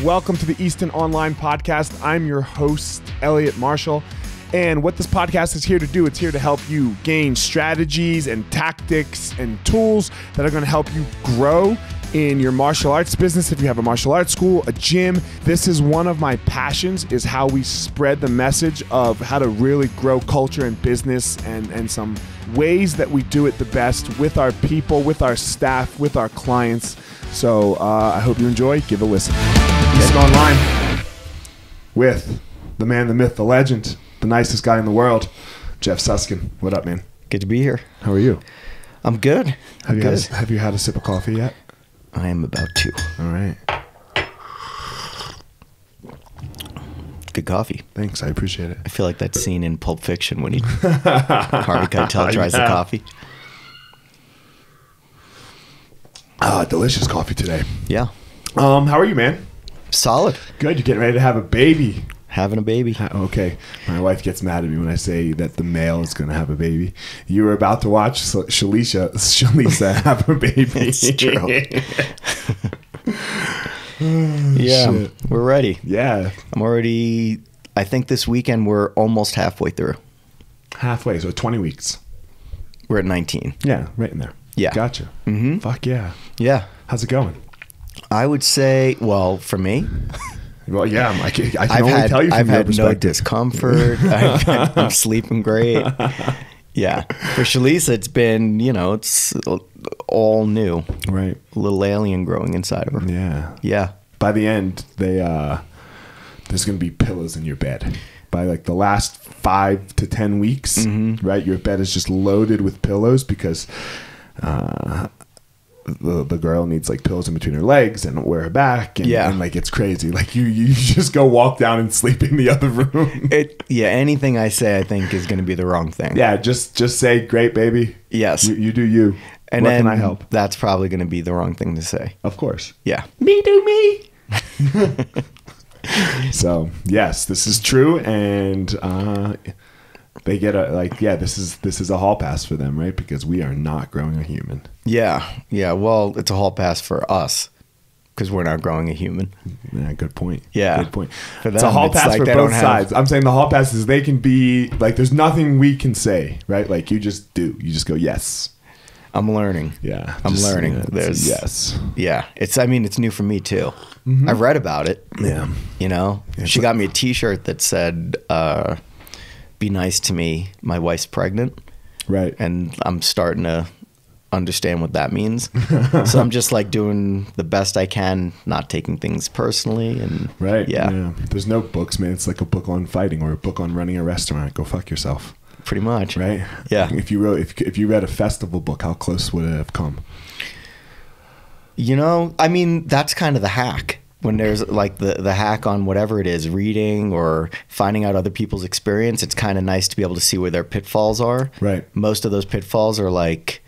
welcome to the Easton.Online podcast. I'm your host, Elliot Marshall. And what this podcast is here to do, it's here to help you gain strategies and tactics and tools that are going to help you grow in your martial arts business. If you have a martial arts school, a gym, this is one of my passions, is how we spread the message of how to really grow culture and business, and some ways that we do it the best with our people, with our staff, with our clients. So I hope you enjoy. Give a listen. Easton.Online with the man, the myth, the legend, the nicest guy in the world, Jeff Suskin. What up, man? Good to be here. How are you? I'm good. Have you had a sip of coffee yet? I am about to. All right. Good coffee. Thanks. I appreciate it. I feel like that scene in Pulp Fiction when Harvey Keitel tries the coffee. Delicious coffee today. Yeah. How are you, man? Solid. Good. You're getting ready to have a baby. Having a baby. Okay. My wife gets mad at me when I say that the male is going to have a baby. You were about to watch Shalisa have a baby. It's true. Yeah. Shit. We're ready. Yeah. I think this weekend we're almost halfway through. Halfway. So 20 weeks. We're at 19. Yeah. Right in there. Yeah. Gotcha. Mm-hmm. Fuck yeah. Yeah. How's it going? I would say, well, for me, well, yeah, I can only tell you from I've your had no perspective. discomfort. I'm sleeping great. Yeah. For Shalisa, it's been, it's all new. Right. A little alien growing inside of her. Yeah. Yeah. By the end, there's going to be pillows in your bed. By like the last 5 to 10 weeks, mm-hmm. right? Your bed is just loaded with pillows because the girl needs like pillows in between her legs and wear her back, and like it's crazy. Like you just go walk down and sleep in the other room. Anything I say I think is going to be the wrong thing. Yeah, just say, "Great, baby." Yes, you do you. And what then can I help? That's probably going to be the wrong thing to say. Of course. Yeah. Me do me. So yes, this is true, and they get this is a hall pass for them, right? Because we are not growing a human. Yeah. Well, it's a hall pass for us because we're not growing a human. Yeah, good point. Yeah, good point. For them, it's a hall pass like for both sides. I'm saying the hall passes, they can be like, there's nothing we can say, right? Like you just do. You just go yes. I'm learning. Yeah, I'm learning. Yeah, There's yes. Yeah, it's new for me too. Mm-hmm. I've read about it. Yeah. She got me a T-shirt that said, "Be nice to me. My wife's pregnant." Right. And I'm starting to understand what that means. So I'm just like doing the best I can, not taking things personally. And right. Yeah. There's no books, man. It's like a book on fighting or a book on running a restaurant. Go fuck yourself. Pretty much. Right. Yeah. If you read a festival book, how close would it have come? That's kind of the hack. When there's like the hack on whatever it is, reading or finding out other people's experience, it's kind of nice to be able to see where their pitfalls are. Right. Most of those pitfalls are like,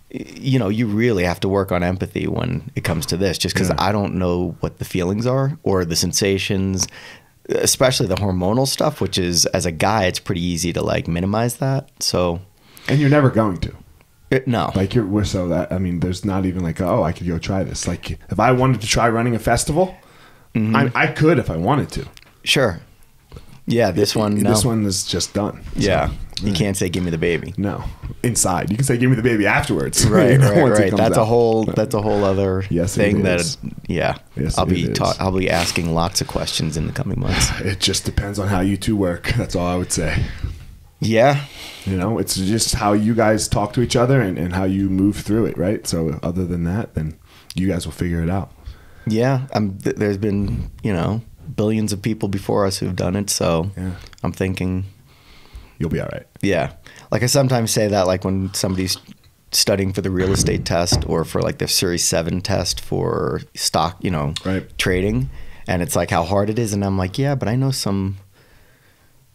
you really have to work on empathy when it comes to this, just because I don't know what the feelings are or the sensations, especially the hormonal stuff, which is, as a guy, it's pretty easy to like minimize that. So, and you're never going to. No. Like there's not even like, oh, I could go try this. Like if I wanted to try running a festival, mm-hmm. I could if I wanted to. Sure. Yeah, this one is just done. Yeah. So, you can't say, "Give me the baby." No. Inside. You can say, "Give me the baby" afterwards. Right, right. That's out. a whole other thing Yes, I'll be asking lots of questions in the coming months. It just depends on how you two work. That's all I would say. Yeah. It's just how you guys talk to each other and how you move through it, right? So other than that, then you guys will figure it out. Yeah. There's been, billions of people before us who've done it. So I'm thinking you'll be all right. Yeah. Like I sometimes say that, like when somebody's studying for the real estate test or for like the Series 7 test for stock, trading. And it's like how hard it is. And I'm like, yeah, but I know some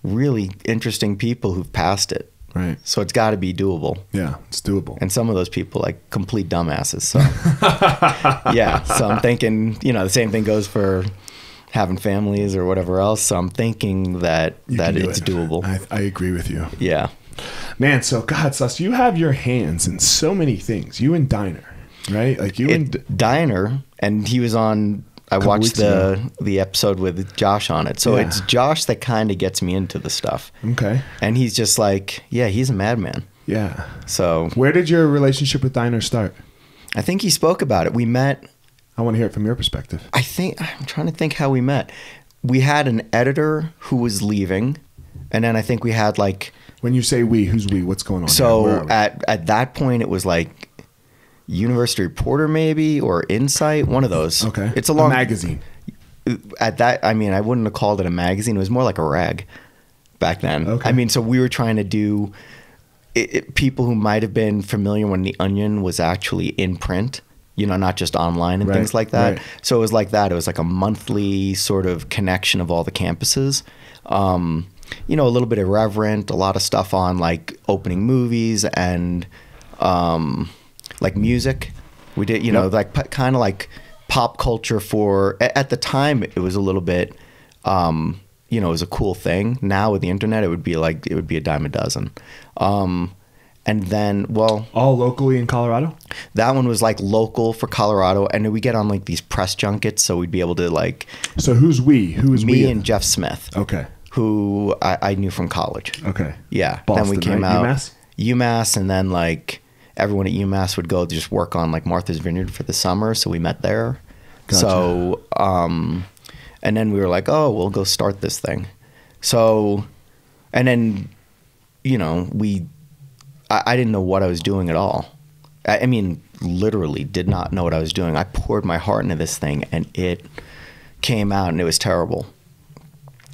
really interesting people who've passed it. Right. So it's got to be doable. Yeah, it's doable. And some of those people like complete dumbasses. So yeah. So I'm thinking, the same thing goes for having families or whatever else. So I'm thinking that it's doable. I agree with you. Yeah. Man, so God, Sus, you have your hands in so many things. You and Diner, right? Like you and Diner, and he was on I watched the episode with Josh on it. So it's Josh that kind of gets me into the stuff. Okay. And he's just like, yeah, he's a madman. Yeah. So where did your relationship with diners start? I think he spoke about it. We met. I want to hear it from your perspective. I'm trying to think how we met. We had an editor who was leaving. And then I think we had like. When you say we, who's we? What's going on? So at that point, it was like University Reporter maybe or Insight, one of those. Okay. It's a magazine. At that, I mean, I wouldn't have called it a magazine. It was more like a rag back then. Okay. I mean, so we were trying to do people who might have been familiar when The Onion was actually in print, you know, not just online and things like that. Right. So it was like that. It was like a monthly sort of connection of all the campuses. You know, a little bit irreverent, a lot of stuff on like opening movies and like music. We did, you know, like kind of like pop culture for, at the time it was a little bit, you know, it was a cool thing. Now with the internet, it would be a dime a dozen. And then, well, all locally in Colorado? That one was like local for Colorado. And then we get on like these press junkets. So we'd be able to like. So who's we? Who is me we? and Jeff Smith. Okay. Who I knew from college. Okay. Yeah. Boston, then we came out. UMass? UMass. And then like everyone at UMass would go to just work on like Martha's Vineyard for the summer. So we met there. Gotcha. So, and then we were like, oh, we'll go start this thing. So, and then, you know, I didn't know what I was doing at all. I mean, literally did not know what I was doing. I poured my heart into this thing and it came out and it was terrible.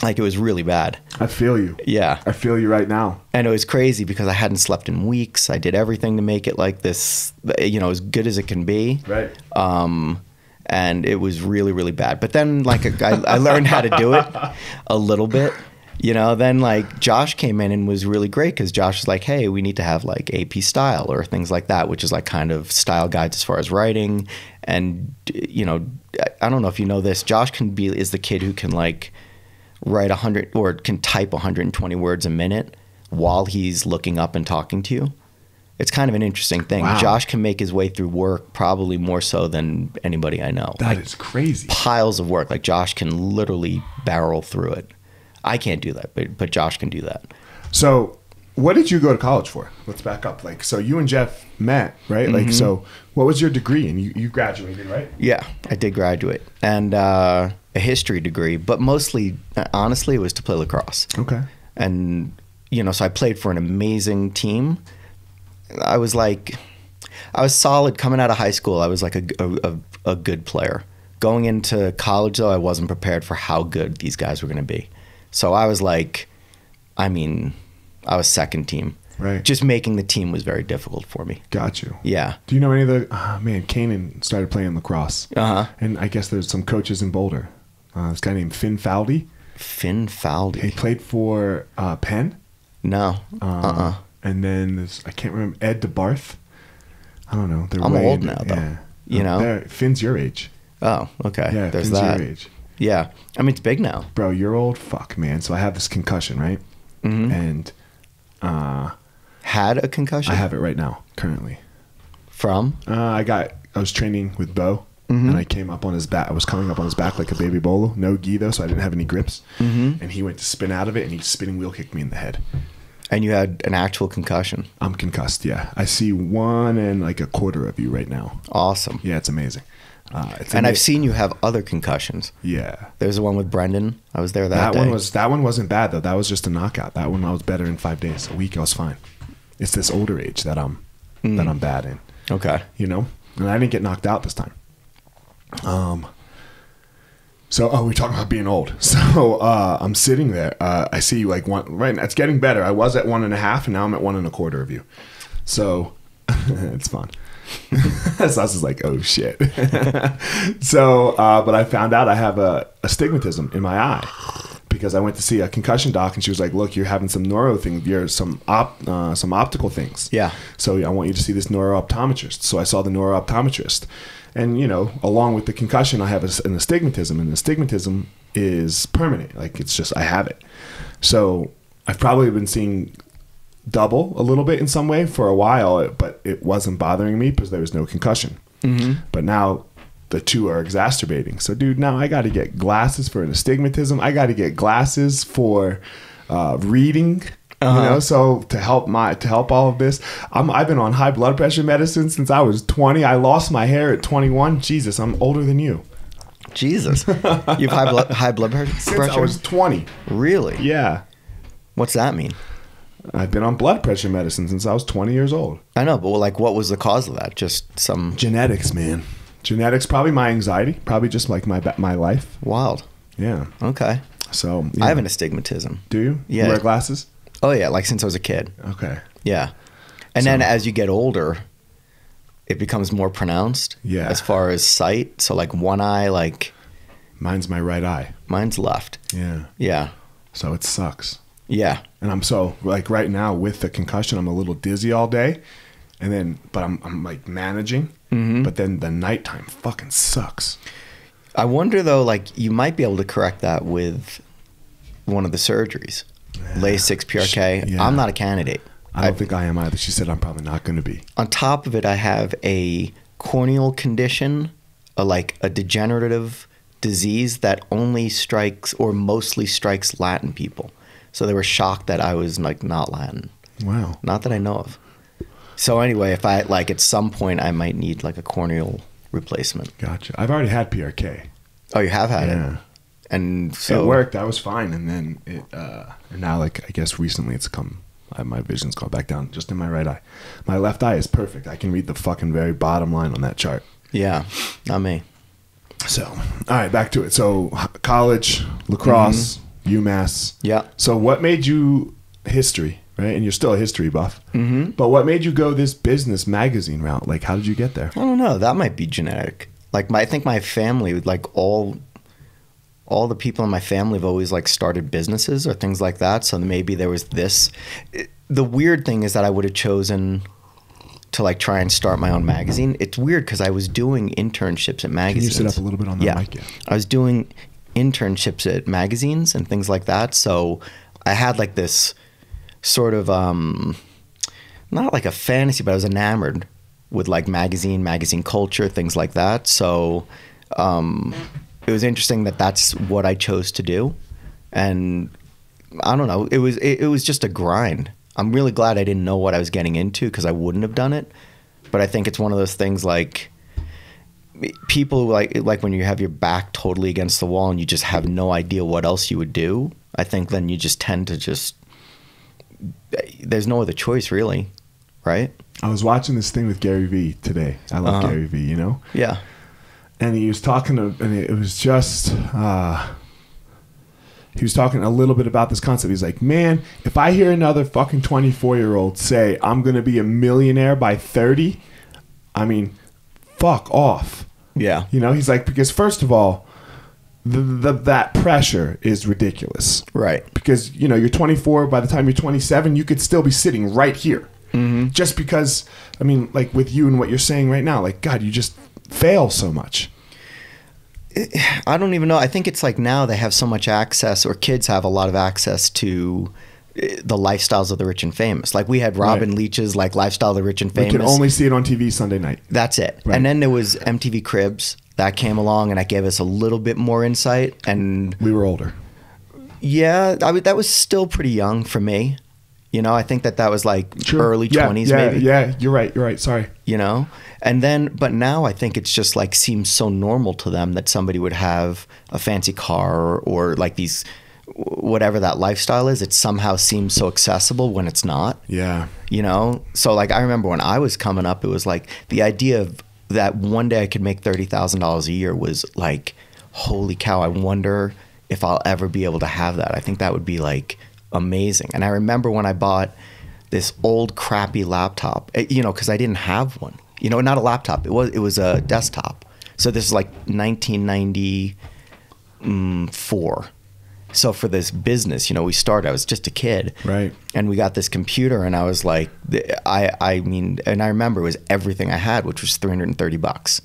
Like it was really bad. I feel you. Yeah. I feel you right now. And it was crazy because I hadn't slept in weeks. I did everything to make it like this, you know, as good as it can be. Right. And it was really, really bad. But then like I learned how to do it a little bit. You know, then like Josh came in and was really great because Josh was like, hey, we need to have like AP style or things like that, which is like kind of style guides as far as writing. And, you know, I don't know if you know this, Josh is the kid who can like write 100 or can type 120 words a minute while he's looking up and talking to you. It's kind of an interesting thing. Wow. Josh can make his way through work probably more so than anybody I know. That like, is crazy. Piles of work. Like Josh can literally barrel through it. I can't do that, but Josh can do that. So what did you go to college for? Let's back up. Like, so you and Jeff met, right? Mm-hmm. Like, so what was your degree? And you graduated, right? Yeah, I did graduate. And a history degree, but mostly, honestly, it was to play lacrosse. Okay. And, you know, so I played for an amazing team. I was solid coming out of high school. I was like a good player. Going into college, though, I wasn't prepared for how good these guys were going to be. So I was like, I mean, I was second team. Right. Just making the team was very difficult for me. Got you. Yeah. Do you know any of the, Kanan started playing lacrosse. Uh-huh. And I guess there's some coaches in Boulder. This guy named Finn Faldy. Finn Faldy. He played for Penn. No. And then there's, I can't remember, Ed DeBarth. I don't know. I'm old now, though. Yeah. You know? Finn's your age. Oh, okay. Yeah, there's Finn's that. your age. Yeah. I mean, it's big now. Bro, you're old. Fuck, man. So I have this concussion, right? Mm-hmm. And had a concussion? I have it right now, currently. From? I was training with Bo, and I came up on his back. I was coming up on his back like a baby bolo. No gi, though, so I didn't have any grips. Mm-hmm. And he went to spin out of it, and he spinning wheel kicked me in the head. And you had an actual concussion? I'm concussed, yeah. I see 1 1/4 of you right now. Awesome. Yeah, it's amazing. I've seen you have other concussions. Yeah. There's the one with Brendan. I was there that day. That one wasn't bad though. That was just a knockout. That one I was better in 5 days. A week I was fine. It's this older age that I'm bad in. Okay. You know? And I didn't get knocked out this time. So we're talking about being old. So I'm sitting there. I see you like right. It's getting better. I was at 1.5 and now I'm at 1 1/4 of you. So it's fun. So I was like, oh shit. So, but I found out I have a astigmatism in my eye because I went to see a concussion doc and she was like, look, you're having some neuro things. You're some optical things. Yeah. So I want you to see this neuro-optometrist. So I saw the neuro-optometrist. And, you know, along with the concussion, I have an astigmatism. And the astigmatism is permanent. Like, it's just, I have it. So I've probably been seeing double a little bit in some way for a while, but it wasn't bothering me because there was no concussion. Mm-hmm. But now the two are exacerbating. So, dude, now I got to get glasses for an astigmatism. I got to get glasses for reading. You know, so to help all of this, I've been on high blood pressure medicine since I was 20. I lost my hair at 21. Jesus, I'm older than you. Jesus, you've high blood pressure Since I was 20. Really? Yeah. What's that mean? I've been on blood pressure medicine since I was 20 years old. I know, but like, what was the cause of that? Just some genetics, man. Genetics, probably my anxiety, probably just like my life. Wild. Yeah. Okay. So I have an astigmatism. Do you? Yeah. You wear glasses? Oh yeah, like since I was a kid. Okay. Yeah. And then as you get older, it becomes more pronounced. Yeah. As far as sight, so like one eye, like mine's my right eye. Mine's left. Yeah. Yeah. So it sucks. Yeah. And I'm so like right now with the concussion, I'm a little dizzy all day, and then but I'm like managing. Mm-hmm. But then the nighttime fucking sucks. I wonder though, like you might be able to correct that with one of the surgeries. LASIK, PRK. Yeah. I'm not a candidate. I don't think I am either. She said I'm probably not going to be. On top of it, I have a corneal condition, like a degenerative disease that only strikes or mostly strikes Latin people. So they were shocked that I was like not Latin. Wow. Not that I know of. So anyway, if I like at some point I might need like a corneal replacement. Gotcha. I've already had PRK. Oh, you have had it? And so it worked. I was fine, and then it and now like I guess recently it's come. My vision's gone back down just in my right eye. My left eye is perfect. I can read the fucking very bottom line on that chart. Yeah, not me. So all right, back to it. So college, lacrosse, UMass. Yeah. So what made you history, right? And you're still a history buff. Mm-hmm. But what made you go this business magazine route? Like, how did you get there? I don't know. That might be genetic. Like I think my family, like all the people in my family have always like started businesses or things like that. So maybe there was this. The weird thing is that I would have chosen to like try and start my own magazine. It's weird because I was doing internships at magazines. Can you sit up a little bit on the mic? Yeah. I was doing internships at magazines and things like that. So I had like this sort of, not like a fantasy, but I was enamored with like magazine culture, things like that. So, it was interesting that that's what I chose to do. And I don't know, it was just a grind. I'm really glad I didn't know what I was getting into because I wouldn't have done it. But I think it's one of those things like people like when you have your back totally against the wall and you just have no idea what else you would do. I think then you just tend to there's no other choice really, right? I was watching this thing with Gary Vee today. I love Gary Vee, you know? Yeah. And he was talking and it was just, he was talking a little bit about this concept. He's like, man, if I hear another fucking 24-year-old say, I'm going to be a millionaire by 30, I mean, fuck off. Yeah. You know, he's like, because first of all, that pressure is ridiculous. Right. Because, you know, you're 24, by the time you're 27, you could still be sitting right here. Mm-hmm. Just because, I mean, like with you and what you're saying right now, like, God, you just fail so much. I don't even know. I think it's like now they have so much access, or kids have a lot of access to the lifestyles of the rich and famous. Like we had Robin Leach's like Lifestyle of the Rich and Famous. We can only see it on TV Sunday night. That's it. Right. And then there was MTV Cribs that came along, and that gave us a little bit more insight. And we were older. Yeah, that was still pretty young for me. You know, I think that was like early 20s maybe. Yeah, you're right. Sorry. You know? And then, but now I think it's just like seems so normal to them that somebody would have a fancy car or like these, whatever that lifestyle is, it somehow seems so accessible when it's not. Yeah. You know? So like I remember when I was coming up, it was like the idea of that one day I could make $30,000 a year was like, holy cow, I wonder if I'll ever be able to have that. I think that would be like amazing. And I remember when I bought this old crappy laptop, you know, because I didn't have one. You know, not a laptop. It was a desktop. So this is like 1994. So for this business, you know, we started. I was just a kid, right? And we got this computer, and I was like, I mean, and I remember it was everything I had, which was $330.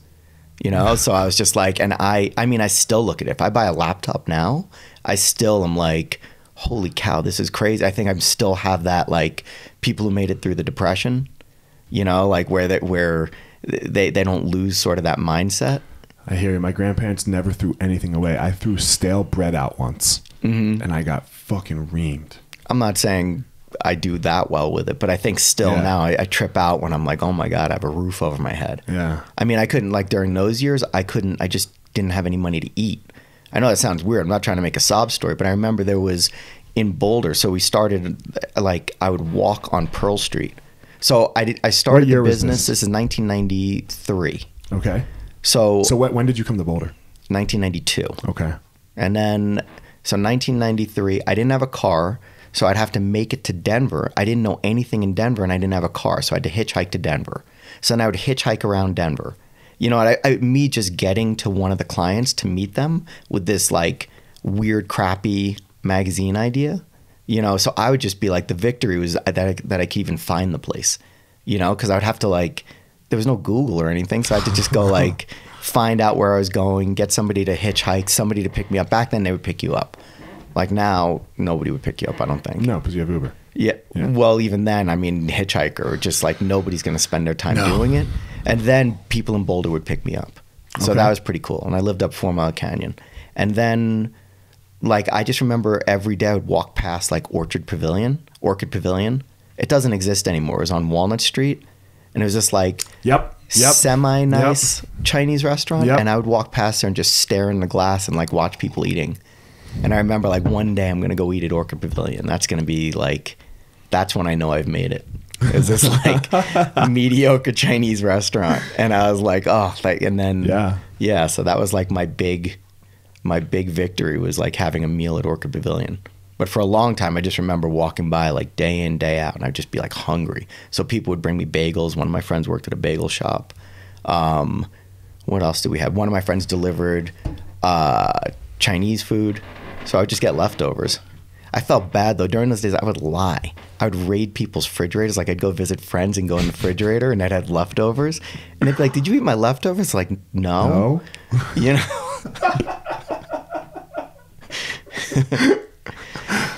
You know, so I was just like, and I mean, I still look at it. If I buy a laptop now, I still am like, holy cow, this is crazy. I think I still have that, like, people who made it through the Depression, you know, like where they don't lose sort of that mindset. I hear you. My grandparents never threw anything away. I threw stale bread out once, and I got fucking reamed. I'm not saying I do that well with it, but I think still now I trip out when I'm like, oh my God, I have a roof over my head. Yeah. I mean, I couldn't, like during those years, I just didn't have any money to eat. I know that sounds weird. I'm not trying to make a sob story, but I remember there was in Boulder. So we started, like, I would walk on Pearl Street. So I started the business. This is 1993. Okay. So when did you come to Boulder? 1992. Okay. And then, so 1993, I didn't have a car, so I'd have to make it to Denver. I didn't know anything in Denver, and I didn't have a car, so I had to hitchhike to Denver. So then I would hitchhike around Denver. You know, me just getting to one of the clients to meet them with this, like, weird, crappy magazine idea, you know, so I would just be like, the victory was that I could even find the place, you know, because I would have to, like, there was no Google or anything, so I had to just go, like, find out where I was going, get somebody to hitchhike, somebody to pick me up. Back then, they would pick you up. Like, now, nobody would pick you up, I don't think. No, because you have Uber. Yeah. Well, even then, I mean, hitchhiker, just like nobody's going to spend their time doing it. And then people in Boulder would pick me up. So that was pretty cool. And I lived up 4 Mile Canyon. And then, like, I just remember every day I would walk past, like, Orchid Pavilion. It doesn't exist anymore. It was on Walnut Street. And it was just like semi-nice Chinese restaurant. And I would walk past there and just stare in the glass and, like, watch people eating. And I remember, like, one day I'm going to go eat at Orchid Pavilion. That's going to be, like, that's when I know I've made it. It was this, like, mediocre Chinese restaurant. And I was like, oh, like, and then, so that was, like, my big victory was, like, having a meal at Orchid Pavilion. But for a long time, I just remember walking by, like, day in, day out, and I'd just be, like, hungry. So people would bring me bagels. One of my friends worked at a bagel shop. What else did we have? One of my friends delivered Chinese food. So I would just get leftovers. I felt bad, though. During those days, I would lie. I would raid people's refrigerators. Like, I'd go visit friends and go in the refrigerator, and I'd have leftovers. And they'd be like, did you eat my leftovers? Like, no. You know?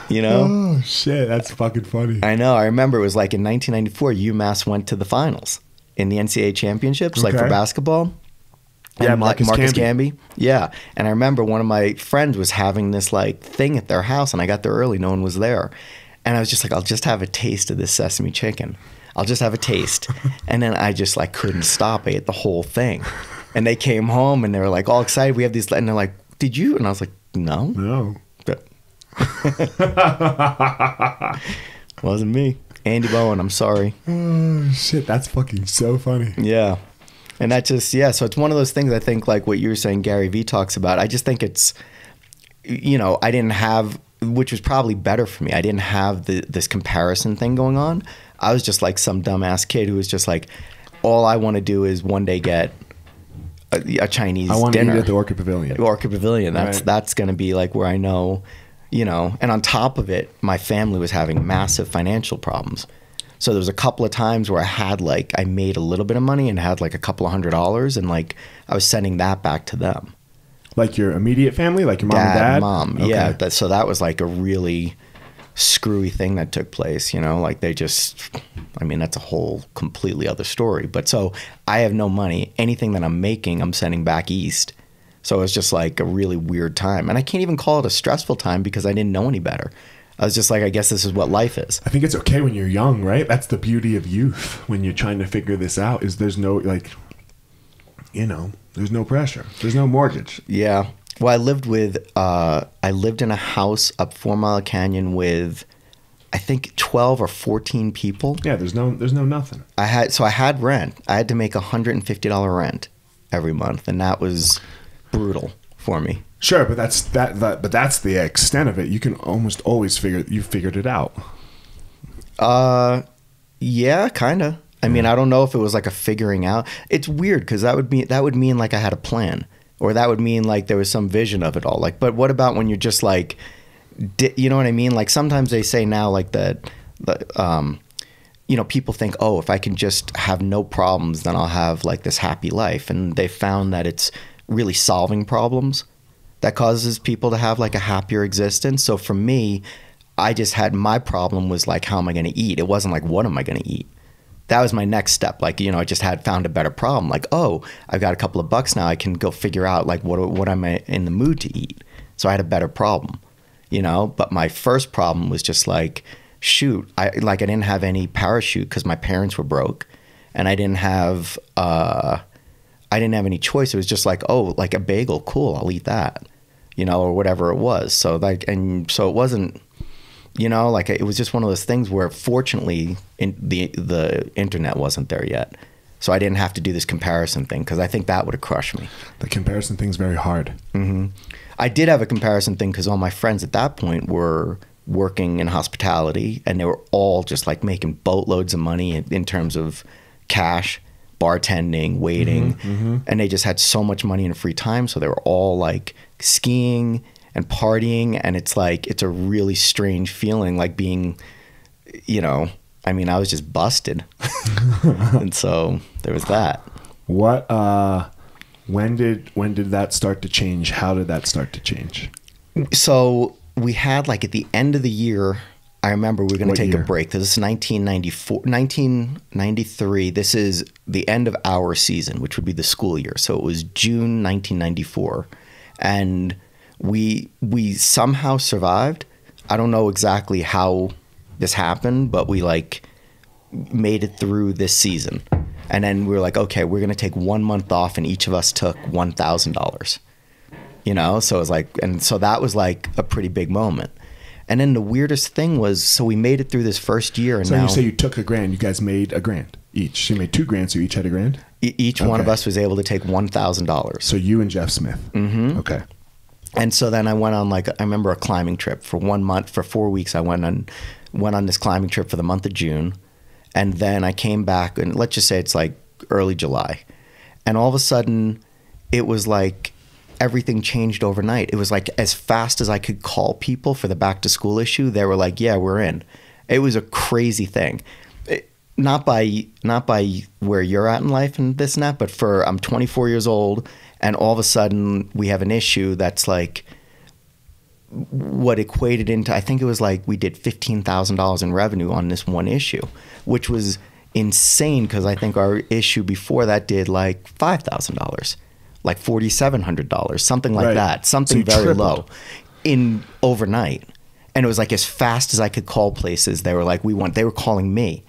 You know? Oh, shit. That's fucking funny. I know. I remember it was like in 1994, UMass went to the finals in the NCAA championships, like for basketball. Yeah, and Marcus Camby. Yeah. And I remember one of my friends was having this, like, thing at their house, and I got there early. No one was there. And I was just like, I'll just have a taste of this sesame chicken. I'll just have a taste. And then I just, like, couldn't stop. I ate the whole thing. And they came home, and they were, like, all excited. We have these, and they're like, did you? And I was like, no. No. Wasn't me. Andy Bowen, I'm sorry. Oh, shit. That's fucking so funny. Yeah. And that just, so it's one of those things, I think, like what you were saying, Gary Vee talks about. I just think it's, you know, I didn't have, which was probably better for me. I didn't have this comparison thing going on. I was just like some dumbass kid who was just like, all I want to do is one day get a Chinese dinner. I want to eat at the Orchid Pavilion. Orchid Pavilion. That's going to be like where I know, you know. And on top of it, my family was having massive financial problems. So there was a couple of times where I had, like, I made a little bit of money and had, like, a couple of $100, and, like, I was sending that back to them. Like your immediate family? Like your mom and dad? Mom, okay. Yeah. So that was, like, a really screwy thing that took place, you know? Like, they just, I mean, that's a whole completely other story. But so I have no money. Anything that I'm making, I'm sending back east. So it was just, like, a really weird time. And I can't even call it a stressful time because I didn't know any better. I was just like, I guess this is what life is. I think it's okay when you're young, right? That's the beauty of youth when you're trying to figure this out is there's no, like, you know, there's no pressure. There's no mortgage. Yeah. Well, I lived in a house up 4 Mile Canyon with, I think, 12 or 14 people. Yeah, there's no nothing. I had rent. I had to make $150 rent every month, and that was brutal for me. Sure, but that's the extent of it. You can almost always you figured it out. Yeah, kind of. I mean, I don't know if it was like a figuring out. It's weird because that would mean like I had a plan, or that would mean like there was some vision of it all. Like, but what about when you're just like, you know what I mean? Like sometimes they say now like that, you know, people think, oh, if I can just have no problems, then I'll have like this happy life, and they found that it's really solving problems that causes people to have like a happier existence. So for me, I just had, my problem was like, how am I going to eat? It wasn't like, what am I going to eat? that was my next step. Like, you know, I just had found a better problem. Like, oh, I've got a couple of bucks now. I can go figure out like what am I in the mood to eat. So I had a better problem, you know. But my first problem was just like, shoot, I didn't have any parachute because my parents were broke, and I didn't have any choice. It was just like, oh, like a bagel, cool, I'll eat that, you know, or whatever it was. So like, and so it wasn't, you know, like it was just one of those things where fortunately the internet wasn't there yet. So I didn't have to do this comparison thing, because I think that would have crushed me. The comparison thing's very hard. Mm-hmm. I did have a comparison thing because all my friends at that point were working in hospitality, and they were all just like making boatloads of money in terms of cash, bartending, waiting, and they just had so much money and free time. So they were all like skiing and partying, and it's like, it's a really strange feeling, like being, you know, I mean, I was just busted. And so there was that. What, when did that start to change? How did that start to change? So we had like at the end of the year, I remember we were going to take a break. This is 1993. This is the end of our season, which would be the school year. So it was June 1994. And we somehow survived. I don't know exactly how this happened, but we like made it through this season. And then we were like, okay, we're going to take 1 month off, and each of us took $1,000, you know? So it was like, and so that was like a pretty big moment. And then the weirdest thing was, so we made it through this first year. And so now you say you took $1,000, you guys made $1,000 each. So you made $2,000, so you each had $1,000? Each one of us was able to take $1,000. So you and Jeff Smith. Mm-hmm. Okay. And so then I went on like, I remember a climbing trip for 1 month, for 4 weeks. I went on this climbing trip for the month of June. And then I came back, and let's just say it's like early July. And all of a sudden it was like everything changed overnight. It was like as fast as I could call people for the back to school issue, they were like, yeah, we're in. It was a crazy thing. Not by where you're at in life and this and that, but I'm 24 years old, and all of a sudden we have an issue that's like what equated into, I think it was like we did $15,000 in revenue on this one issue, which was insane, because I think our issue before that did like $5,000, like $4,700, something like that, something very tripled. Low in overnight. And it was like as fast as I could call places, they were like, they were calling me.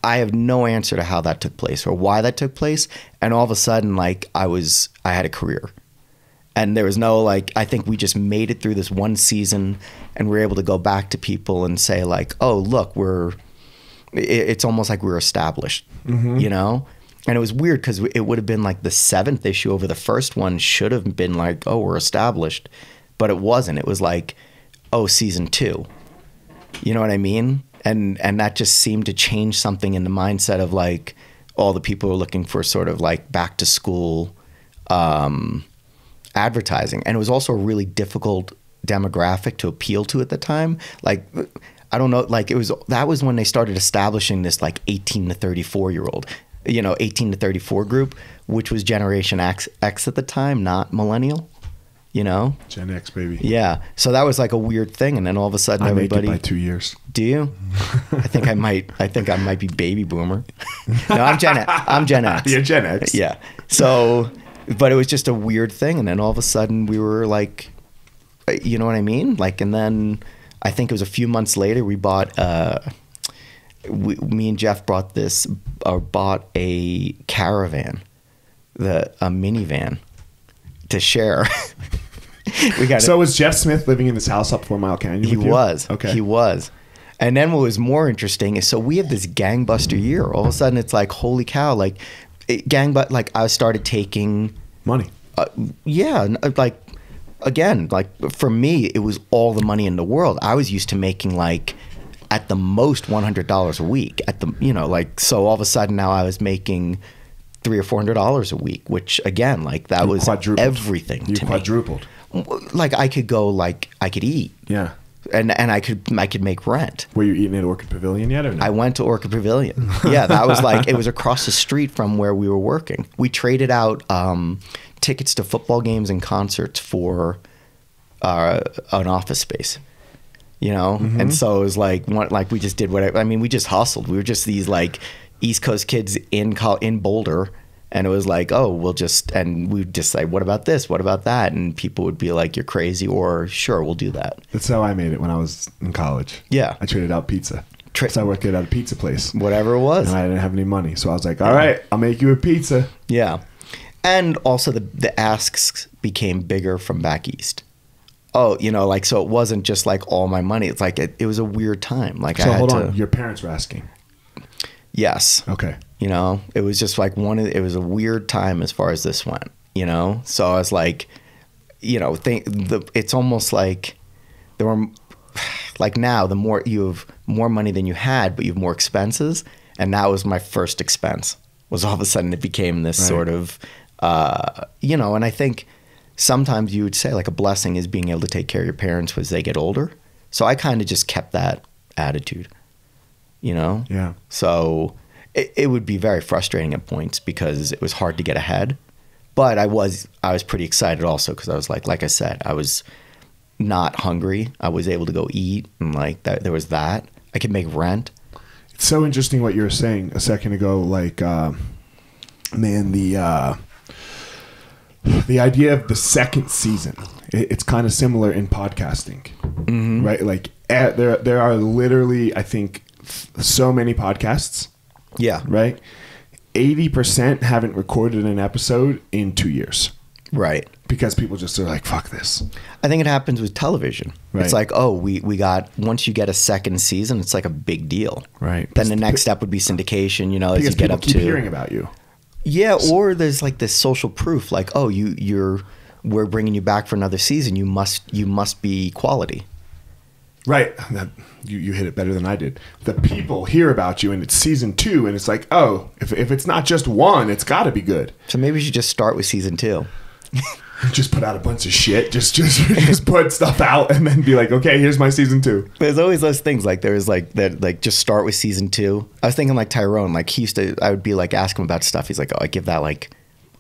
I have no answer to how that took place or why that took place. And all of a sudden, like I had a career. And there was no, like, I think we just made it through this one season, and we were able to go back to people and say like, oh, look, it's almost like we were established, you know? And it was weird because it would have been like the 7th issue over the first one should have been like, oh, we're established. But it wasn't. It was like, oh, season 2. You know what I mean? And that just seemed to change something in the mindset of like all the people were looking for sort of like back to school advertising. And it was also a really difficult demographic to appeal to at the time. Like, I don't know, like that was when they started establishing this like 18 to 34 year old, you know, 18 to 34 group, which was Generation X at the time, not millennial. You know, Gen X, baby. Yeah. So that was like a weird thing, and then all of a sudden, everybody. I make it by 2 years. Do you? I think I might be baby boomer. No, I'm Gen X. You're Gen X. Yeah. So, but it was just a weird thing, and then all of a sudden we were like, you know what I mean? Like, and then I think it was a few months later we bought. Me and Jeff bought a caravan, a minivan, to share. So was Jeff Smith living in this house up 4 Mile Canyon? He was. Okay. He was. And then what was more interesting is, so we have this gangbuster year. All of a sudden it's like, holy cow, like like I started taking money. Yeah. Like, again, like for me, it was all the money in the world. I was used to making like at the most $100 a week at the, you know, like, so all of a sudden now I was making $300 or $400 a week, which again, like that was everything to me. You quadrupled. Like I could go, like I could eat. Yeah. And I could make rent. Were you eating at Orchid Pavilion yet or no? I went to Orchid Pavilion. Yeah, that was like, it was across the street from where we were working. We traded out tickets to football games and concerts for an office space. You know? And so it was like we just did whatever. I mean, we just hustled. We were just these like East Coast kids in Boulder, and it was like, oh, we'd just say, what about this? What about that? And people would be like, you're crazy, or sure, we'll do that. That's how I made it when I was in college. Yeah. I traded out pizza. So I worked at a pizza place. Whatever it was. And I didn't have any money. So I was like, all right, I'll make you a pizza. Yeah. And also the asks became bigger from back east. Oh, you know, like, so it wasn't just like all my money. It's like, it was a weird time. Like, so hold on, your parents were asking? Yes. Okay. You know, it was just like it was a weird time as far as this went, you know? So I was like, you know, it's almost like there were, like now, the more you have more money than you had, but you have more expenses. And that was my first expense, was all of a sudden it became this sort of, you know, and I think sometimes you would say like a blessing is being able to take care of your parents as they get older. So I kind of just kept that attitude, you know? Yeah. So it would be very frustrating at points because it was hard to get ahead. But I was pretty excited also because I was like I said, I was not hungry. I was able to go eat, and like that, there was that. I could make rent. It's so interesting what you were saying a second ago. Like, man, the idea of the second season, it's kind of similar in podcasting, right? Like, there are literally, I think, so many podcasts. Yeah. Right? 80% haven't recorded an episode in 2 years. Right. Because people just are like, fuck this. I think it happens with television. Right. It's like, oh, we got, once you get a second season, it's like a big deal. Right. Then the next step would be syndication, you know, as because you get people up keep to hearing about you. Yeah, or there's like this social proof, like, oh, we're bringing you back for another season. You must be quality. Right. You hit it better than I did. The people hear about you and it's season 2 and it's like, oh, if it's not just 1, it's got to be good. So maybe we should just start with season 2. Just put out a bunch of shit. Just put stuff out and then be like, okay, here's my season 2. There's always those things like there's like that, like just start with season 2. I was thinking like Tyrone, like I would be like, ask him about stuff. He's like, oh, I give that like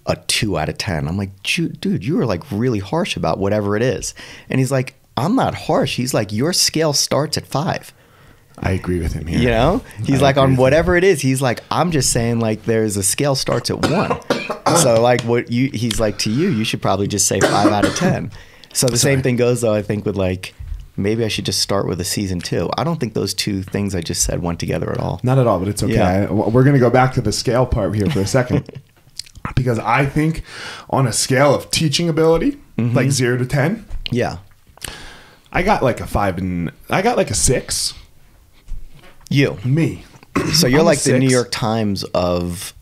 a 2 out of 10. I'm like, dude, you are like really harsh about whatever it is. And he's like, I'm not harsh. He's like, your scale starts at 5. I agree with him here. You know, he's like, on whatever it is, he's like, I'm just saying like there's a scale starts at 1. So like he's like, to you should probably just say 5 out of 10. So the same thing goes though, I think, with like, maybe I should just start with a season 2. I don't think those two things I just said went together at all. Not at all, but it's okay. Yeah. We're going to go back to the scale part here for a second. Because I think on a scale of teaching ability, like 0 to 10. Yeah. I got like a 5 and I got like a 6. You. Me. So you're like the New York Times of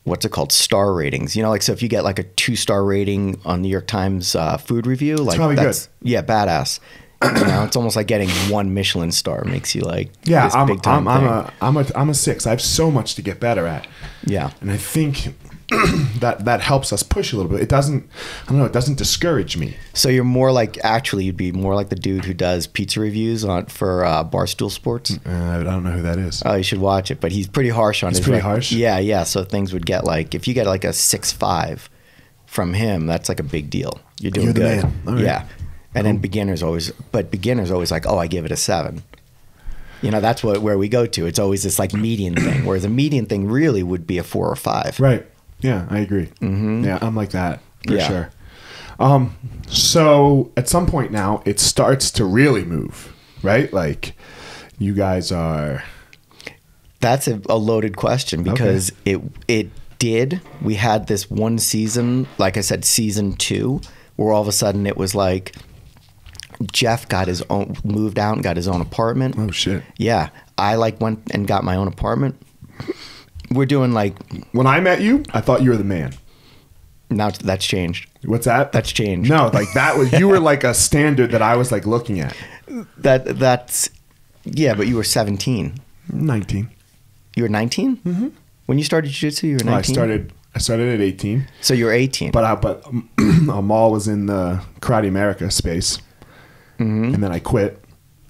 what's it called? Star ratings. You know, like, so if you get like a 2-star rating on New York Times food review, like probably that's good. Yeah, badass. You know, it's almost like getting 1 Michelin star makes you like yeah. this big time thing. I'm a 6. I have so much to get better at. Yeah, and I think that helps us push a little bit. It doesn't discourage me. So you're more like, actually, you'd be more like the dude who does pizza reviews for Barstool Sports. I don't know who that is. Oh, you should watch it. But he's pretty harsh on it. He's pretty harsh? Yeah. So things would get like, if you get like a 6.5 from him, that's like a big deal. You're doing good. You're the man. All right. Yeah. And then beginners always like, oh, I give it a 7. You know, that's where we go to. It's always this like median thing, whereas a median thing really would be a 4 or 5. Right. Yeah, I agree. Yeah, I'm like that for sure. So at some point now, it starts to really move, right? Like, you guys are. That's a loaded question because it did. We had this one season, like I said, season 2, where all of a sudden it was like Jeff moved out and got his own apartment. Oh shit. Yeah, I like went and got my own apartment. We're doing like, when I met you, I thought you were the man. Now that's changed. What's that? That's changed. No, like that was, you were like a standard that I was like looking at. That's yeah, but you were 17. 19. You were 19? Mm-hmm. When you started jiu-jitsu, you were 19? Well, I started at 18. So you were 18. But Amal was in the Karate America space. And then I quit.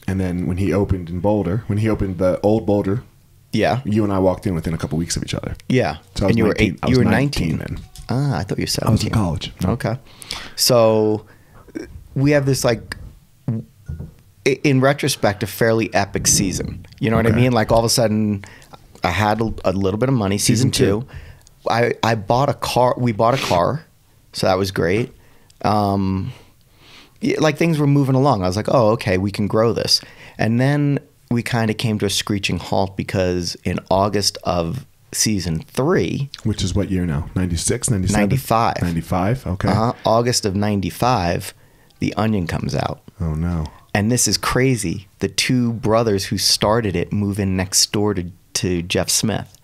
And then when he opened in Boulder, when he opened the old Boulder, yeah, you and I walked in within a couple weeks of each other. Yeah. So I was and you 19. were 19 then. Ah, I thought you were 17. I was in college. Okay. So we have this like, in retrospect, a fairly epic season. You know what I mean? Like all of a sudden, I had a little bit of money. Season two. I bought a car. We bought a car, so that was great. Like things were moving along. I was like, oh, okay, we can grow this. And then we kind of came to a screeching halt because in August of season 3, which is what year now? 96, 97? 95. 95, okay. August of 95, The Onion comes out. Oh, no. And this is crazy. The 2 brothers who started it move in next door to Jeff Smith.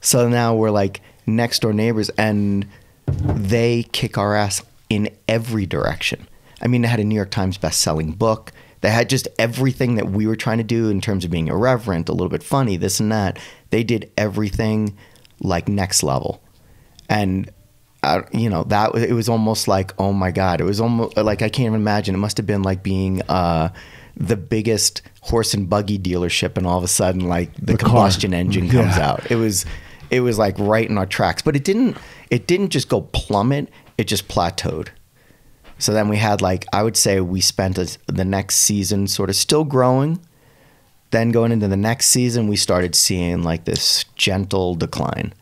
So now we're like next door neighbors, and they kick our ass in every direction. I mean, they had a New York Times best-selling book. They had just everything that we were trying to do in terms of being irreverent, a little bit funny, this and that. They did everything like next level. And, you know, it was almost like, oh my God. It was almost like, I can't even imagine. It must have been like being the biggest horse and buggy dealership, and all of a sudden, like the combustion engine comes out. It was like right in our tracks. But it didn't just go plummet. It just plateaued. So then we had like, I would say we spent the next season sort of still growing. Then going into the next season, we started seeing like this gentle decline.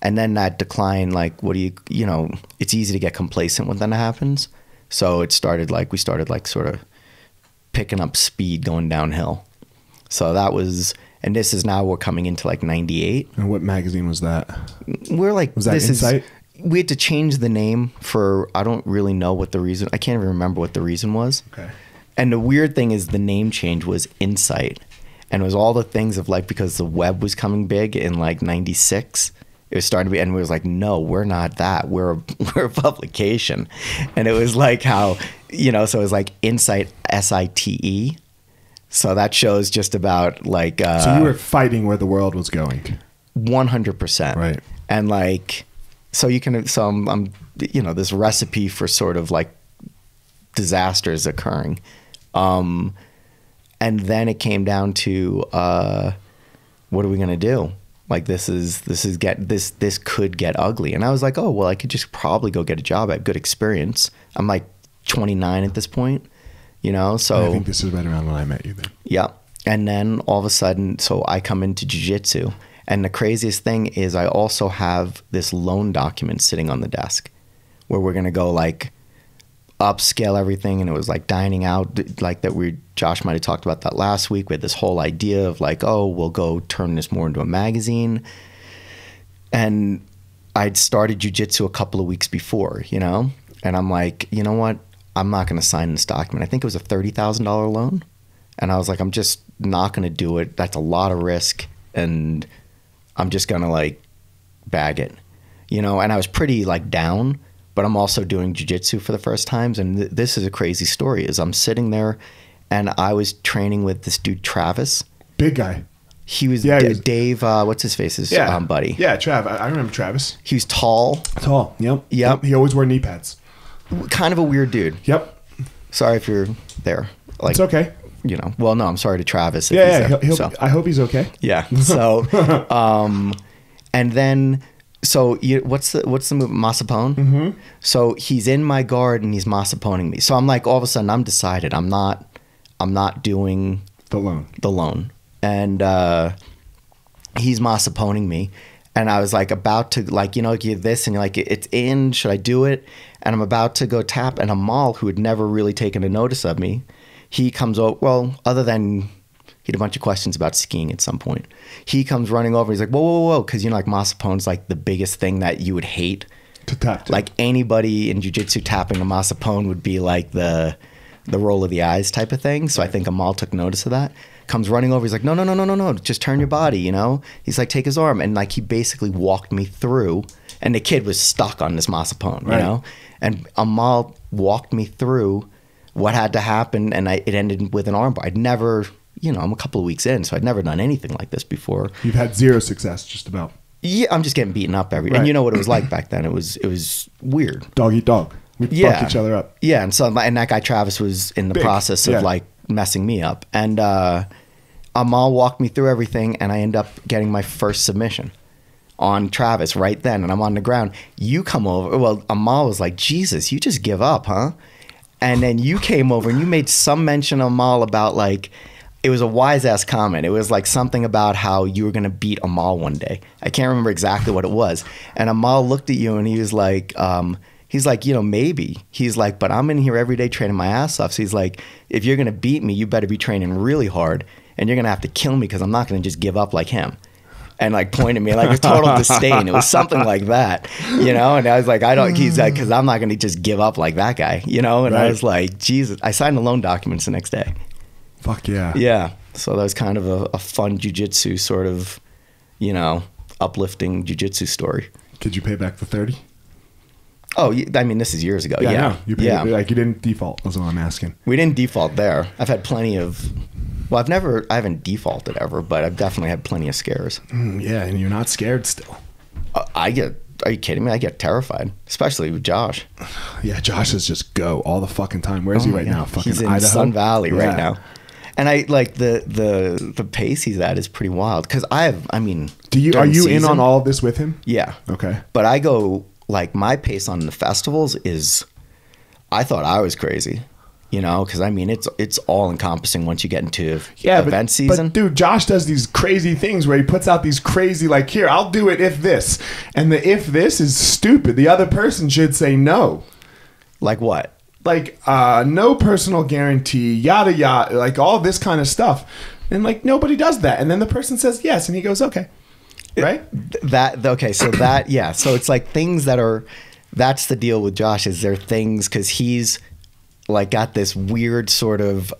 And then that decline, like, you know, it's easy to get complacent when that happens. So we started sort of picking up speed going downhill. So that was, and this is now we're coming into like 98. And what magazine was that? We're like, was that Insight? We had to change the name for, I don't really know what the reason, I can't even remember what the reason was. Okay. And the weird thing is the name change was Insight. And it was all the things of like, because the web was coming big in like 96, it was starting to be, and we was like, no, we're not that. We're a publication. And it was like how, you know, so it was like Insight, SITE. So that shows just about like. So you were fighting where the world was going. 100%. Right. And like, so I'm, you know, this recipe for sort of like disasters occurring. And then it came down to, what are we going to do? Like this could get ugly. And I was like, oh, well, I could just probably go get a job. I have good experience. I'm like 29 at this point, you know? So I think this is right around when I met you then. Yeah. And then all of a sudden, so I come into jiu-jitsu. And the craziest thing is I also have this loan document sitting on the desk where we're going to go like upscale everything. And it was like dining out, like that Josh might have talked about that last week. We had this whole idea of like, oh, we'll go turn this more into a magazine. And I'd started jiu-jitsu a couple of weeks before, you know? And I'm like, you know what? I'm not going to sign this document. I think it was a $30,000 loan. And I was like, I'm just not going to do it. That's a lot of risk. And I'm just going to like bag it, you know? And I was pretty like down, but I'm also doing jiu-jitsu for the first times. And this is a crazy story is I'm sitting there and I was training with this dude, Travis. Big guy. He was Dave, what's his face? His buddy. Yeah, Trav. I remember Travis. He was tall. Tall, yep. He always wore knee pads. Kind of a weird dude. Yep. Sorry if you're there. Like, it's okay. You know, well, no, I'm sorry to Travis. I hope he's okay. Yeah. So, and then, so what's the move? Masapone? Mm-hmm. So he's in my guard and he's masaponing me. So I'm like, all of a sudden I'm decided I'm not doing the loan. And, he's masaponing me. And I was like about to like, you know, give this and you're like, it's in, should I do it? And I'm about to go tap and Amal, who had never really taken a notice of me, he comes over, well, other than he had a bunch of questions about skiing at some point. He comes running over. He's like, whoa. Because, you know, like masapone's like the biggest thing that you would hate. To tap to. Like anybody in jiu-jitsu tapping a masapone would be like the roll of the eyes type of thing. So I think Amal took notice of that. Comes running over. He's like, no. Just turn your body, you know? He's like, take his arm. And like he basically walked me through. And the kid was stuck on this masapone, you know? And Amal walked me through what had to happen, and it ended with an armbar. I'd never, you know, I'm a couple of weeks in, so I'd never done anything like this before. You've had zero success, just about. Yeah, I'm just getting beaten up and you know what it was like back then. It was weird. Dog eat dog. We fuck each other up. Yeah, and so that guy Travis was in the process of like messing me up, and Amal walked me through everything, and I end up getting my first submission on Travis right then, and I'm on the ground. You come over. Well, Amal was like, Jesus, you just give up, huh? And then you came over and you made some mention of Amal about like, it was a wise ass comment. It was like something about how you were going to beat Amal one day. I can't remember exactly what it was. And Amal looked at you and he was like, maybe. He's like, but I'm in here every day training my ass off. So he's like, if you're going to beat me, you better be training really hard and you're going to have to kill me because I'm not going to just give up like him. And like pointed me like a total disdain. It was something like that, And I was like, he's like, because I'm not going to just give up like that guy, And right. I was like, Jesus, I signed the loan documents the next day. Fuck yeah. Yeah. So that was kind of a fun jiu-jitsu sort of, uplifting jiu-jitsu story. Did you pay back the 30? Oh, I mean, this is years ago. Yeah. No, you paid, like you didn't default. That's what I'm asking. We didn't default there. I've had plenty of. Well, I haven't defaulted ever, but I've definitely had plenty of scares. Yeah, and you're not scared still. Are you kidding me? I get terrified, especially with Josh. Yeah, Josh is just go all the fucking time. Where is he right now? Fucking he's in Idaho? Sun Valley right now. And I like the pace he's at is pretty wild. Because are you in on all of this with him? Yeah. Okay. But I go, like, my pace on the festivals is, I thought I was crazy. Because it's all encompassing once you get into event season. But dude, Josh does these crazy things where he puts out these crazy, like, here, I'll do it if this. And the if this is stupid. The other person should say no. Like what? Like, no personal guarantee, yada, yada, like all this kind of stuff. And like, nobody does that. And then the person says yes. And he goes, okay. Right? So it's like things that's the deal with Josh is there things, because he's, like got this weird sort of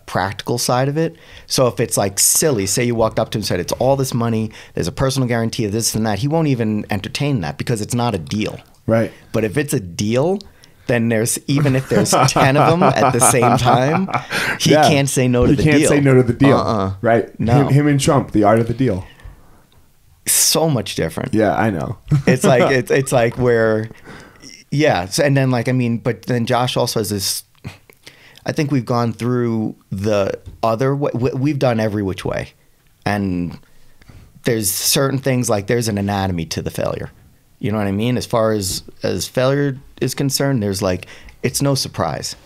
practical side of it. So if it's like silly, say you walked up to him and said, it's all this money, there's a personal guarantee of this and that, he won't even entertain that because it's not a deal. Right. But if it's a deal, then even if there's 10 of them at the same time, he can't say no to the deal. He can't say no to the deal. Right. No. Him and Trump, the art of the deal. So much different. Yeah, I know. It's like, it's like where... Yeah, so, and then but then Josh also has this. I think we've gone through the other way. We've done every which way, and there's certain things like there's an anatomy to the failure. You know what I mean? As far as failure is concerned, there's like it's no surprise.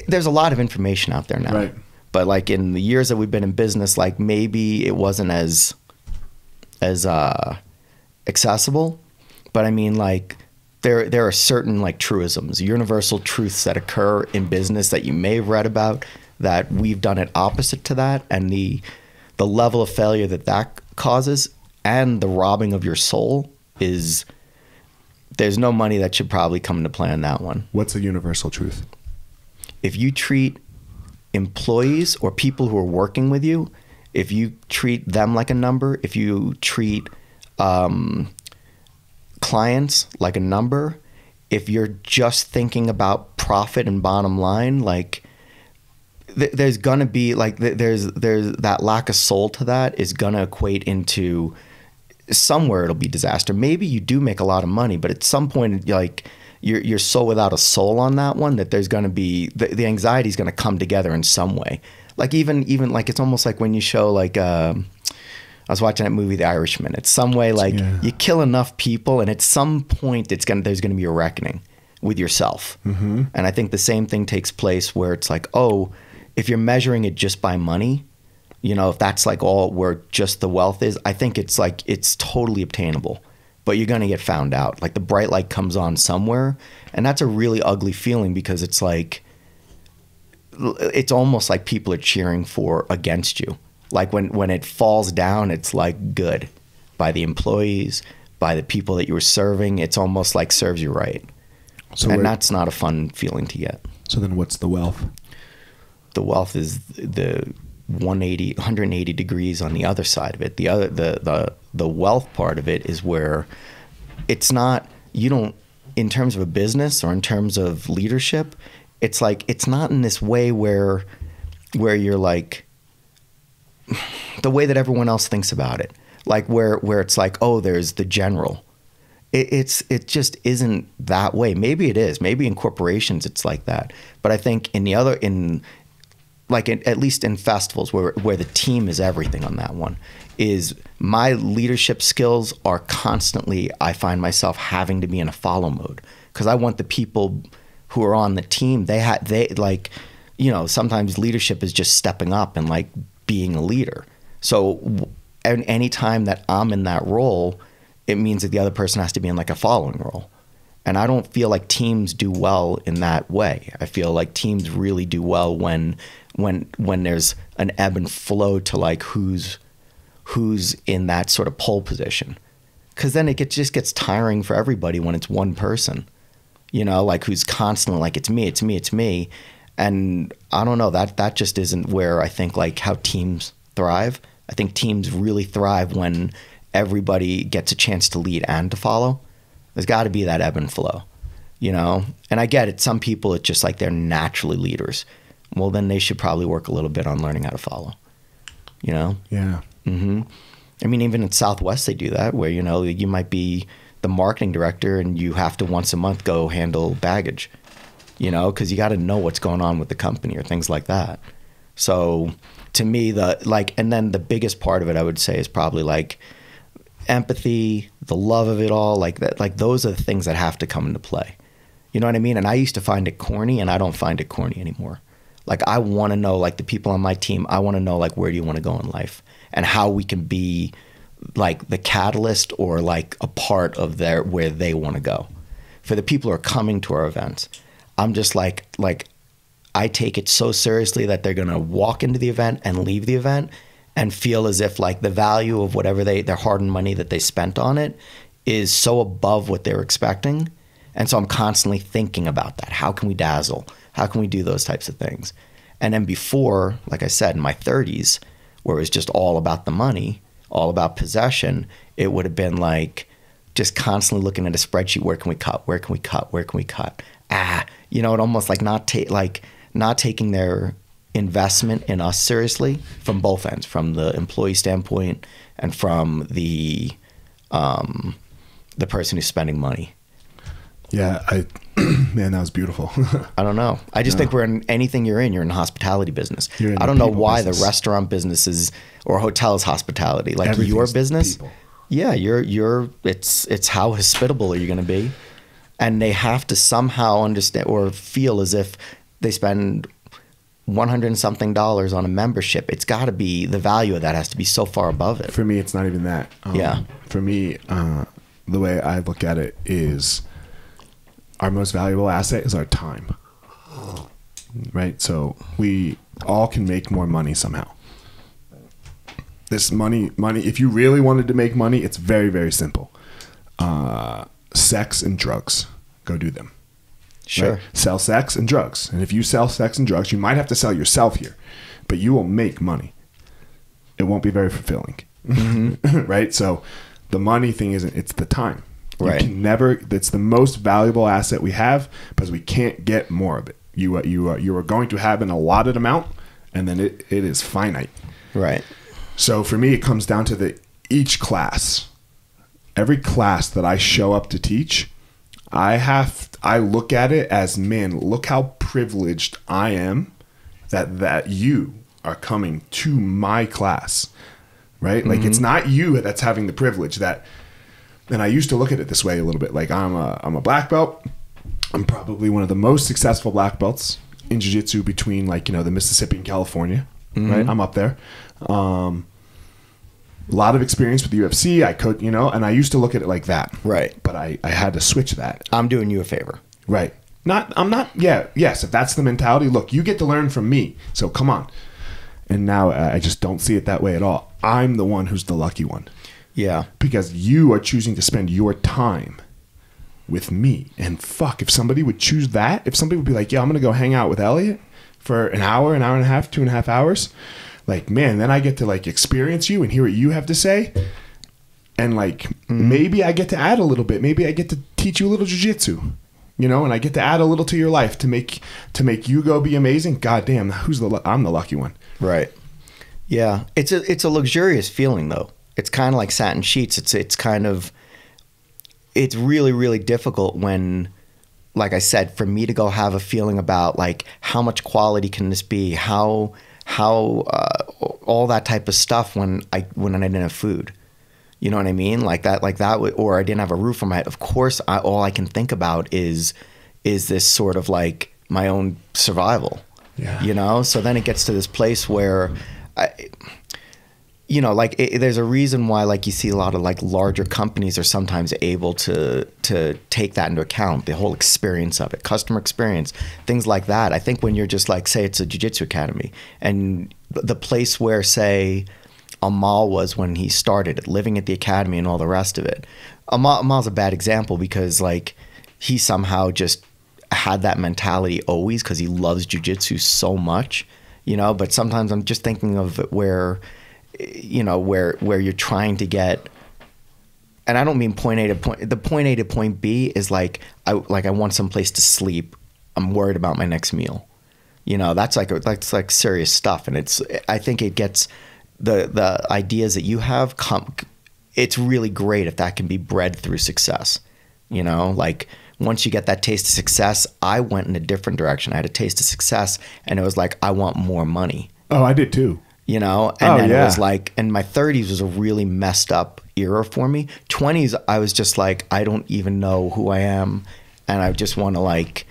There's a lot of information out there now, right? But like in the years that we've been in business, like maybe it wasn't as accessible. But like. There are certain like truisms, universal truths that occur in business that you may have read about that we've done it opposite to that, and the level of failure that causes and the robbing of your soul is there's no money that should probably come into play on that one. What's a universal truth? If you treat employees or people who are working with you, if you treat them like a number, if you treat clients like a number, if you're just thinking about profit and bottom line, like there's gonna be like there's that lack of soul to that is gonna equate into somewhere it'll be disaster. Maybe you do make a lot of money, but at some point like you're so without a soul on that one that there's gonna be the anxiety is gonna come together in some way. Like even like it's almost like when you show like I was watching that movie, The Irishman. It's some way like you kill enough people, and at some point there's gonna be a reckoning with yourself. Mm-hmm. And I think the same thing takes place where it's like, oh, if you're measuring it just by money, if that's like all where just the wealth is, I think it's like it's totally obtainable, but you're gonna get found out. Like the bright light comes on somewhere, and that's a really ugly feeling because it's like it's almost like people are cheering against you. Like when it falls down, it's like good by the employees, by the people that you were serving. It's almost like serves you right. And that's not a fun feeling to get. So then what's the wealth? The wealth is the 180 degrees on the other side of it. The wealth part of it is where it's not, you don't, in terms of a business or in terms of leadership, it's like, it's not in this way where you're like, the way that everyone else thinks about it, like where it's like, oh, there's the general. It just isn't that way. Maybe it is. Maybe in corporations it's like that. But I think at least in festivals where the team is everything on that one, is my leadership skills are constantly. I find myself having to be in a follow mode because I want the people who are on the team, they like, you know, sometimes leadership is just stepping up and like being a leader. So any time that I'm in that role, it means that the other person has to be in like a following role. And I don't feel like teams do well in that way. I feel like teams really do well when there's an ebb and flow to like who's in that sort of pole position. Because then it just gets tiring for everybody when it's one person, you know, like who's constantly like, it's me, it's me, it's me. And I don't know, that just isn't where I think like how teams thrive. I think teams really thrive when everybody gets a chance to lead and to follow. There's got to be that ebb and flow, you know? And I get it. Some people, it's just like they're naturally leaders. Well, then they should probably work a little bit on learning how to follow, you know? Yeah. Mm-hmm. I mean, even at Southwest, they do that where, you know, you might be the marketing director and you have to once a month go handle baggage, you know, because you got to know what's going on with the company or things like that. So to me, and then the biggest part of it, I would say, is probably like empathy, the love of it all, like that, like those are the things that have to come into play. You know what I mean? And I used to find it corny, and I don't find it corny anymore. Like I want to know, like the people on my team, I want to know like where do you want to go in life and how we can be like the catalyst or like a part of where they want to go. For the people who are coming to our events, I'm just like I take it so seriously that they're going to walk into the event and leave the event and feel as if like the value of whatever their hard-earned money that they spent on it is so above what they're expecting. And so I'm constantly thinking about that. How can we dazzle? How can we do those types of things? And then before, like I said, in my 30s, where it was just all about the money, all about possession, it would have been like just constantly looking at a spreadsheet. Where can we cut? Where can we cut? Where can we cut? You know, it almost like not taking their investment in us seriously from both ends, from the employee standpoint and from the person who's spending money. Yeah, man, that was beautiful. I don't know. I just think you're in the hospitality business. I don't know why business. The restaurant businesses or hotels hospitality, like your business. People. Yeah, it's how hospitable are you going to be? And they have to somehow understand or feel as if they spend $100 and something on a membership. It's got to be, the value of that has to be so far above it. For me, it's not even that. Yeah. For me, the way I look at it is our most valuable asset is our time. Right? So we all can make more money somehow. This money, if you really wanted to make money, it's very, very simple. Sex and drugs. Go do them. Sure. Right? Sell sex and drugs. And if you sell sex and drugs, you might have to sell yourself here, but you will make money. It won't be very fulfilling. Mm-hmm. Right? So the money thing it's the time. Right. You can never, that's the most valuable asset we have because we can't get more of it. You are going to have an allotted amount and then it is finite. Right. So for me, it comes down to each class. Every class that I show up to teach, I look at it as, man, look how privileged I am that you are coming to my class, right? Mm-hmm. Like it's not you that's having the privilege and I used to look at it this way a little bit. Like I'm a black belt. I'm probably one of the most successful black belts in jiu-jitsu between the Mississippi and California, mm-hmm. right? I'm up there. A lot of experience with the UFC. I could, and I used to look at it like that. Right. But I had to switch that. I'm doing you a favor. Right. Yes, if that's the mentality, look, you get to learn from me. So come on. And now I just don't see it that way at all. I'm the one who's the lucky one. Yeah. Because you are choosing to spend your time with me. And fuck, if somebody would choose that, if somebody would be like, yeah, I'm going to go hang out with Elliot for an hour and a half, 2.5 hours. Like, man, then I get to experience you and hear what you have to say. And maybe I get to add a little bit. Maybe I get to teach you a little jiu-jitsu, and I get to add a little to your life to make you go be amazing. God damn, I'm the lucky one. Right. Yeah. It's a luxurious feeling though. It's kind of like satin sheets. It's really, really difficult when, like I said, for me to go have a feeling about how much quality can this be? How all that type of stuff when I didn't have food, you know what I mean? Like that, or I didn't have a roof on my head. Of course, all I can think about is is this sort of like my own survival. Yeah. You know, so then it gets to this place where there's a reason why like you see a lot of like larger companies are sometimes able to take that into account, the whole experience of it, customer experience, things like that. I think when you're just like, say it's a jiu-jitsu academy, and the place where, say, Amal was when he started, living at the academy and all the rest of it. Amal's a bad example because like he somehow just had that mentality always because he loves jiu-jitsu so much, you know. But sometimes I'm just thinking of where, you know, where you're trying to get, and I don't mean point A to point. The point A to point B is like I want some place to sleep. I'm worried about my next meal. You know, that's like serious stuff, and I think it gets the ideas that you have. It's really great if that can be bred through success. You know, like once you get that taste of success, I went in a different direction. I had a taste of success, and it was like, I want more money. Oh, I did too. You know, and then it was like, and my 30s was a really messed up era for me. 20s, I was just like, I don't even know who I am, and I just want to like,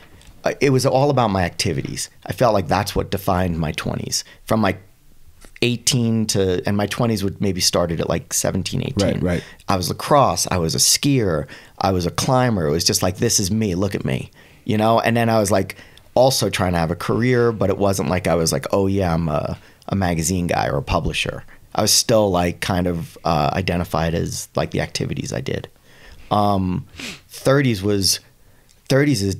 it was all about my activities. I felt like that's what defined my 20s. From like 18 to, and my 20s would maybe started at like 17, 18. Right. I was lacrosse, I was a skier, I was a climber. It was just like, this is me, look at me, you know? And then I was like also trying to have a career, but it wasn't like I was like, oh yeah, I'm a magazine guy or a publisher. I was still like kind of identified as like the activities I did. 30s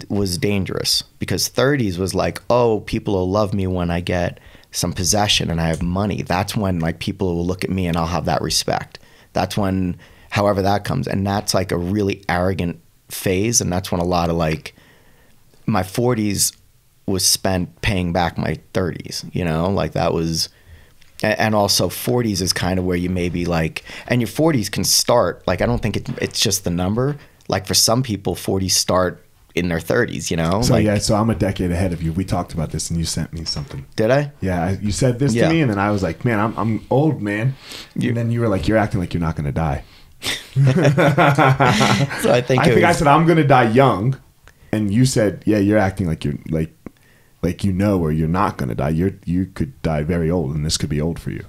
was dangerous because 30s was like, oh, people will love me when I get some possession and I have money. That's when like people will look at me and I'll have that respect. That's when, however that comes. And that's like a really arrogant phase. And that's when a lot of like my 40s was spent paying back my 30s, you know, like that was, and also 40s is kind of where you maybe like, and your 40s can start, like, I don't think it's just the number. Like for some people, 40s start in their 30s, you know? So like, yeah, so I'm a decade ahead of you. We talked about this and you sent me something. Did I? Yeah, you said this to me and then I was like, man, I'm old, man. And then you were like, you're acting like you're not going to die. So I think I said, I'm going to die young. And you said, yeah, you're acting like you're like you know, or you're not going to die. You could die very old and this could be old for you.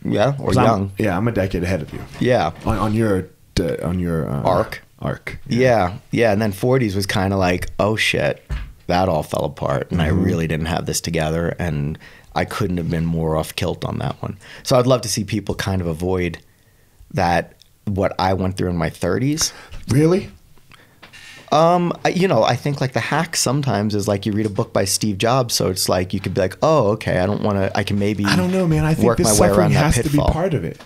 Yeah, or young. I'm a decade ahead of you. Yeah. On your arc. Yeah. And then 40s was kind of like, oh shit, that all fell apart, and I really didn't have this together, and I couldn't have been more off kilt on that one. So I'd love to see people kind of avoid that, what I went through in my 30s. Really? You know, I think like the hack sometimes is like you read a book by Steve Jobs, so it's like you could be like, oh, okay, I can maybe, I don't know, man. I think this suffering has to be part of it.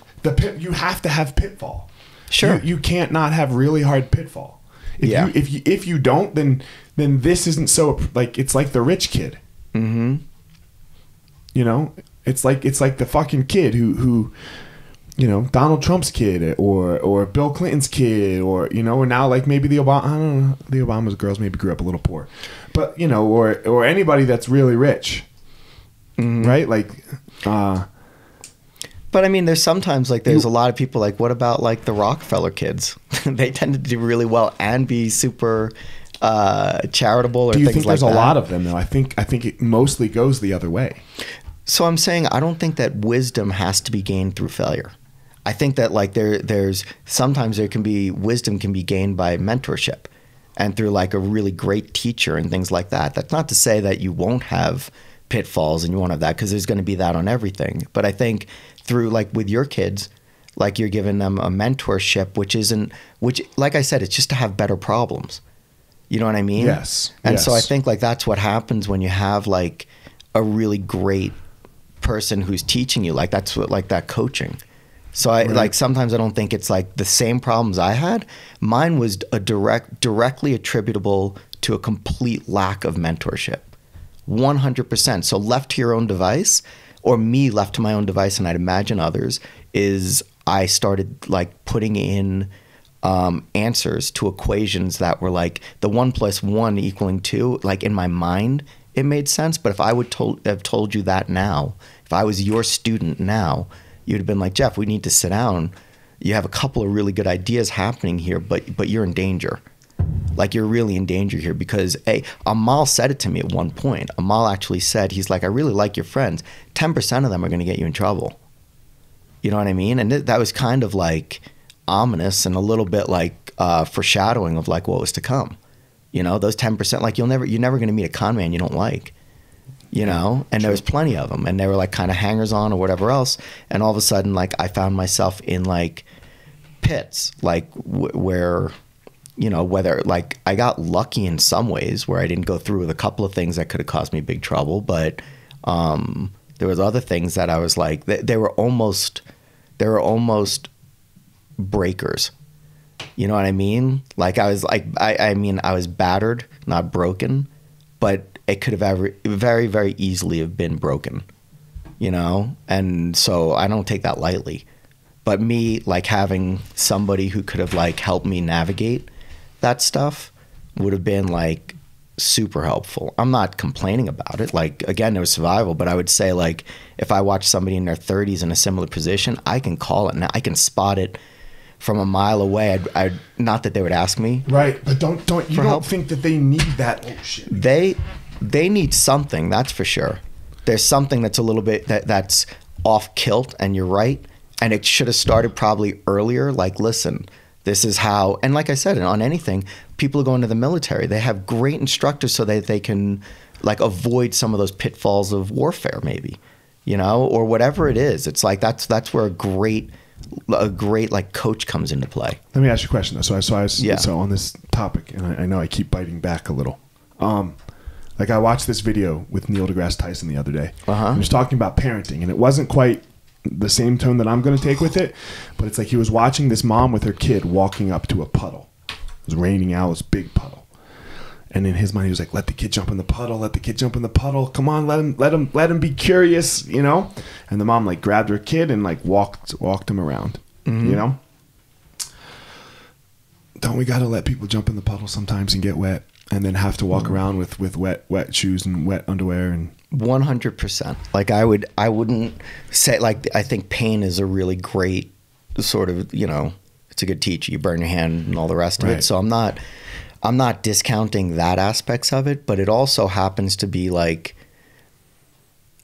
You have to have pitfall. Sure. You can't not have really hard pitfall. If you don't, then this isn't so, like, it's like the rich kid. Mm-hmm. You know, it's like the fucking kid who you know, Donald Trump's kid or Bill Clinton's kid, or, you know, or now like maybe the Obama's girls maybe grew up a little poor, but, you know, or anybody that's really rich, right? Like, but I mean, there's sometimes like there's a lot of people like, what about like the Rockefeller kids? They tend to do really well and be super charitable or things like that. Do you think there's a lot of them though? I think it mostly goes the other way. So I'm saying I don't think that wisdom has to be gained through failure. I think that like there's sometimes wisdom can be gained by mentorship and through like a really great teacher and things like that. That's not to say that you won't have pitfalls and you won't have that, because there's going to be that on everything. But I think through like with your kids, like you're giving them a mentorship, which like I said, it's just to have better problems. You know what I mean? Yes. And so I think like that's what happens when you have like a really great person who's teaching you, like that's what, like that coaching. So like sometimes I don't think it's like the same problems I had. Mine was directly attributable to a complete lack of mentorship. 100%. So left to your own device, or me left to my own device, and I'd imagine others, is I started like putting in answers to equations that were like the 1 + 1 = 2. Like in my mind, it made sense. But if I would have told you that now, if I was your student now, you'd have been like, Jeff, we need to sit down. You have a couple of really good ideas happening here, but you're in danger. Like, you're really in danger here, because Amal said it to me at one point. Amal actually said, he's like, I really like your friends. 10% of them are going to get you in trouble. You know what I mean? And that was kind of like ominous and a little bit like foreshadowing of like what was to come. You know, those 10%, like you're never going to meet a con man you don't like. You know, and there was plenty of them, and they were like kind of hangers on or whatever else. And all of a sudden, like, I found myself in like pits, like where, you know, whether like I got lucky in some ways where I didn't go through with a couple of things that could have caused me big trouble, but there was other things that I was like, they were almost breakers. You know what I mean? Like, I was like, I mean, I was battered, not broken, but it could have very, very easily have been broken, you know? And so I don't take that lightly. But me, like, having somebody who could have, like, helped me navigate that stuff would have been, like, super helpful. I'm not complaining about it. Like, again, it was survival, but I would say, like, if I watch somebody in their 30s in a similar position, I can call it. Now I can spot it from a mile away. I'd not that they would ask me. Right, but don't you don't help. think that they need that? Oh, shit. They need something, that's for sure. There's something that's a little bit that's off kilt, and you're right. And it should have started probably earlier. Like, listen, this is how, and like I said, on anything, people who go into the military, they have great instructors so that they can like avoid some of those pitfalls of warfare, maybe, you know, or whatever it is. It's like that's where a great like coach comes into play. Let me ask you a question though. So on this topic, and I know I keep biting back a little. Like, I watched this video with Neil deGrasse Tyson the other day. He was talking about parenting, and it wasn't quite the same tone that I'm going to take with it, but it's like he was watching this mom with her kid walking up to a puddle. It was raining out, it was a big puddle. And in his mind, he was like, let the kid jump in the puddle, let the kid jump in the puddle. Come on, let him be curious, you know? And the mom, like, grabbed her kid and, like, walked him around, you know? Don't we got to let people jump in the puddle sometimes and get wet? And then have to walk around with wet shoes and wet underwear and 100%. Like, I wouldn't say, like, I think pain is a really great sort of, you know, it's a good teacher. You burn your hand and all the rest of it. So I'm not discounting that aspects of it, but it also happens to be like,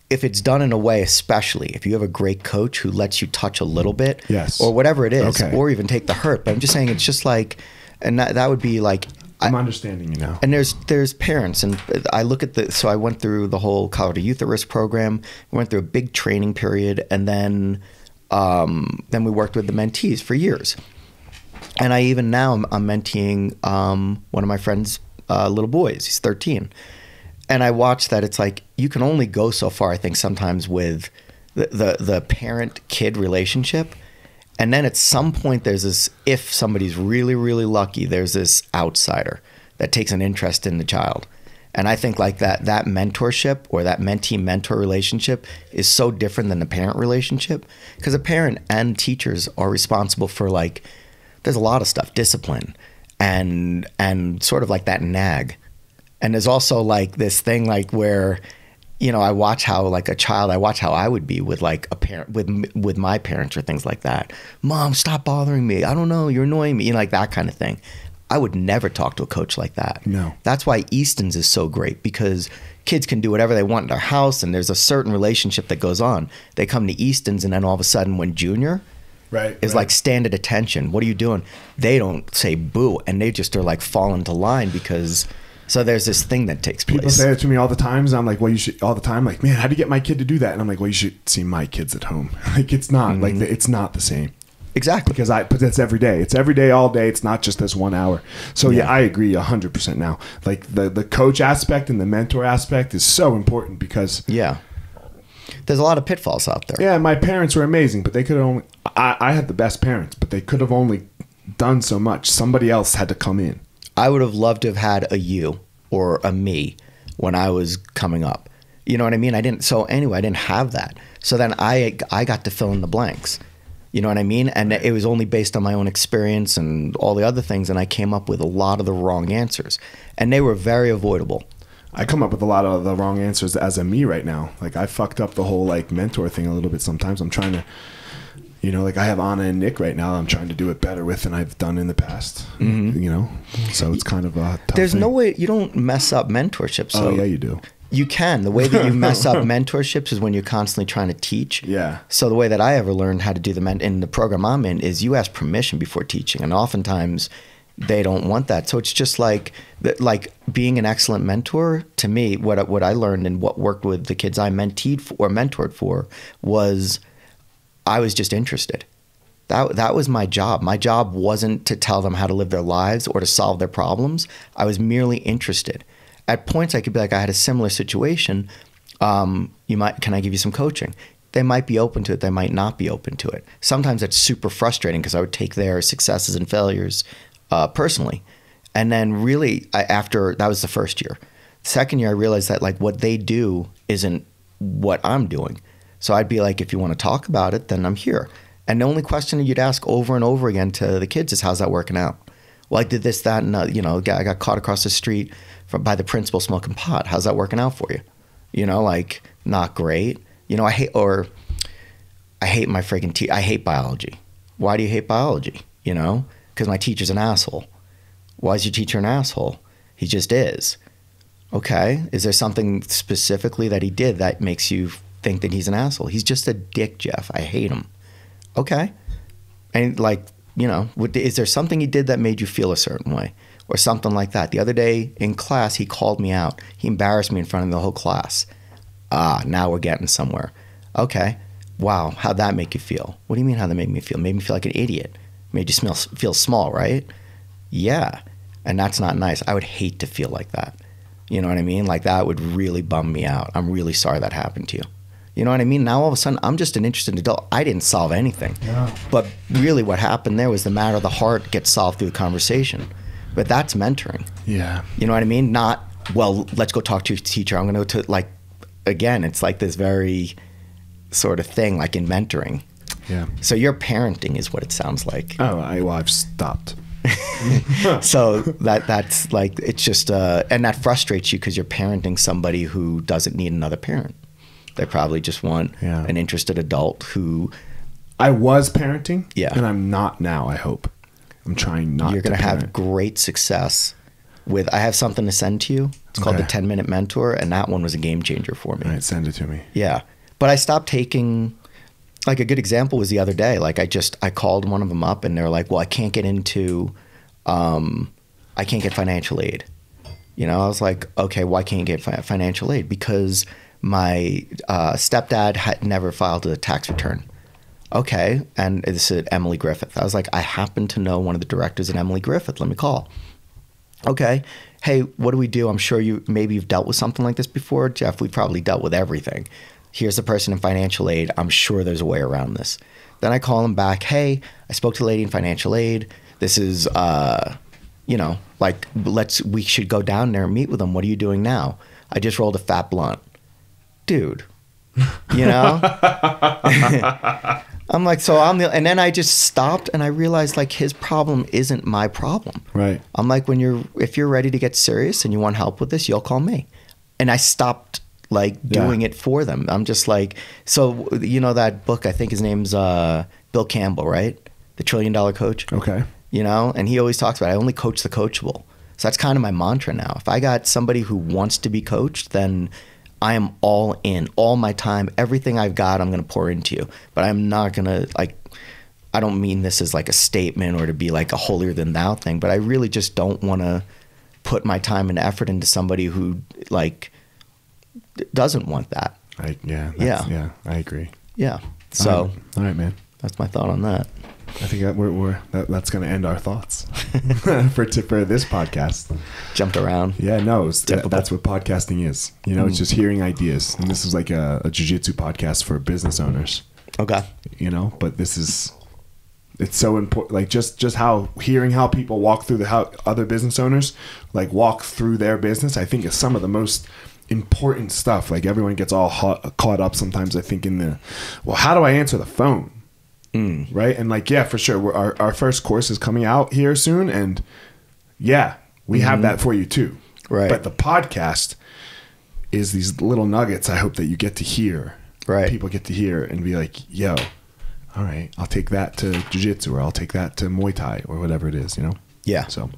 if it's done in a way, especially if you have a great coach who lets you touch a little bit, or whatever it is, or even take the hurt. But I'm just saying, it's just like, and that would be like, I'm understanding you now. And there's parents, and I look at so I went through the whole Colorado Youth at Risk program. We went through a big training period, and then we worked with the mentees for years. And I even now I'm menteeing one of my friend's little boys. He's 13, and I watch that. It's like you can only go so far, I think, sometimes with the parent-kid relationship. And then at some point, there's this, if somebody's really, really lucky, there's this outsider that takes an interest in the child. And I think like that mentorship or that mentee-mentor relationship is so different than the parent relationship, because a parent and teachers are responsible for, like, there's a lot of stuff, discipline and sort of like that nag. And there's also like this thing like where, you know, I watch how like a child, I watch how I would be with like a parent, with my parents or things like that. Mom, stop bothering me. I don't know. You're annoying me. You know, like that kind of thing. I would never talk to a coach like that. No. That's why Easton's is so great, because kids can do whatever they want in their house, and there's a certain relationship that goes on. They come to Easton's, and then all of a sudden when junior is like stand at attention. What are you doing? They don't say boo, and they just are like fall into line because... So there's this thing that takes place. People say it to me all the time. And I'm like, well, you should, all the time, like, man, how do you get my kid to do that? And I'm like, well, you should see my kids at home. Like, it's not like it's not the same. Exactly. But that's every day. It's every day, all day. It's not just this 1 hour. So yeah, I agree 100% now. Like the coach aspect and the mentor aspect is so important because there's a lot of pitfalls out there. Yeah, my parents were amazing, but they could only. I had the best parents, but they could have only done so much. Somebody else had to come in. I would have loved to have had a you or a me when I was coming up. You know what I mean? I didn't have that. So then I got to fill in the blanks. You know what I mean? And it was only based on my own experience and all the other things, and I came up with a lot of the wrong answers. And they were very avoidable. I come up with a lot of the wrong answers as a me right now. Like, I fucked up the whole like mentor thing a little bit sometimes. I'm trying to You know, like I have Anna and Nick right now. I'm trying to do it better with than I've done in the past. You know, so it's kind of a tough There's thing. no way you don't mess up mentorship. So Oh yeah, you do. You can. The way that you mess up mentorships is when you're constantly trying to teach. Yeah. So the way that I ever learned how to do in the program I'm in is you ask permission before teaching, and oftentimes they don't want that. So it's just like being an excellent mentor. To me, what I learned and what worked with the kids I mentored for was I was just interested. That was my job. My job wasn't to tell them how to live their lives or to solve their problems. I was merely interested. At points, I could be like, I had a similar situation. Can I give you some coaching? They might be open to it. They might not be open to it. Sometimes that's super frustrating because I would take their successes and failures personally. And then really, after that was the first year. Second year, I realized that like what they do isn't what I'm doing. So I'd be like, if you want to talk about it, then I'm here. And the only question you'd ask over and over again to the kids is, how's that working out? Well, I did this, that, and I got caught across the street by the principal smoking pot. How's that working out for you? You know, like not great. You know, I hate my friggin' I hate biology. Why do you hate biology? You know, because my teacher's an asshole. Why is your teacher an asshole? He just is. Okay. Is there something specifically that he did that makes you think that he's an asshole? He's just a dick, Jeff. I hate him. Okay. And like, you know, is there something he did that made you feel a certain way or something like that? The other day in class, he called me out. He embarrassed me in front of the whole class. Now we're getting somewhere. Okay. Wow. How'd that make you feel? What do you mean how that made me feel? Made me feel like an idiot. Made you feel small, right? Yeah. And that's not nice. I would hate to feel like that. You know what I mean? Like that would really bum me out. I'm really sorry that happened to you. You know what I mean? Now all of a sudden, I'm just an interested adult. I didn't solve anything. Yeah. But really what happened there was the matter of the heart gets solved through a conversation. But that's mentoring. Yeah. You know what I mean? Not, well, let's go talk to your teacher. I'm going to go to, like, again, it's like this very sort of thing, like in mentoring. Yeah. So your parenting is what it sounds like. Oh, I've stopped. So that's like, it's just, and that frustrates you because you're parenting somebody who doesn't need another parent. They probably just want an interested adult who... I was parenting, and I'm not now, I hope. I'm trying not to. You're going to have great success with... I have something to send to you. It's called the 10-Minute Mentor, and that one was a game changer for me. All right, send it to me. Yeah. But I stopped taking... Like a good example was the other day. Like I called one of them up, and they were like, well, I can't get into... I can't get financial aid. You know, I was like, okay, why can't you get financial aid? Because... my stepdad had never filed a tax return. Okay, and this is Emily Griffith. I was like, I happen to know one of the directors at Emily Griffith. Let me call. Okay, hey, what do we do? I'm sure maybe you've dealt with something like this before. Jeff, we've probably dealt with everything. Here's the person in financial aid. I'm sure there's a way around this. Then I call him back. Hey, I spoke to the lady in financial aid. This is, you know, like, we should go down there and meet with them. What are you doing now? I just rolled a fat blunt. Dude, you know? I'm like, and then I just stopped and I realized like his problem isn't my problem. Right. I'm like, if you're ready to get serious and you want help with this, you'll call me. And I stopped like doing it for them. I'm just like, so you know that book, I think his name's Bill Campbell, right? The $1 Trillion Coach. Okay. You know, and he always talks about, I only coach the coachable. So that's kind of my mantra now. If I got somebody who wants to be coached, then I am all in, all my time, everything I've got, I'm going to pour into you. But I'm not going to, like, I don't mean this as like a statement or to be like a holier than thou thing, but I really just don't want to put my time and effort into somebody who, like, doesn't want that. Yeah, I agree. Yeah. So, all right, man. That's my thought on that. I think that's going to end our thoughts for this podcast. Jumped around. Yeah, no, that's what podcasting is. You know, it's just hearing ideas. And this is like a jiu-jitsu podcast for business owners. Okay. You know, but it's so important. Like just hearing how people walk through how other business owners like walk through their business, I think is some of the most important stuff. Like everyone gets all caught up sometimes, I think, in well, how do I answer the phone? Right. And like, yeah, for sure. Our first course is coming out here soon. And yeah, we have that for you too. Right. But the podcast is these little nuggets I hope that you get to hear. Right. People get to hear and be like, yo, all right, I'll take that to jiu-jitsu, or I'll take that to Muay Thai, or whatever it is, you know? Yeah. So,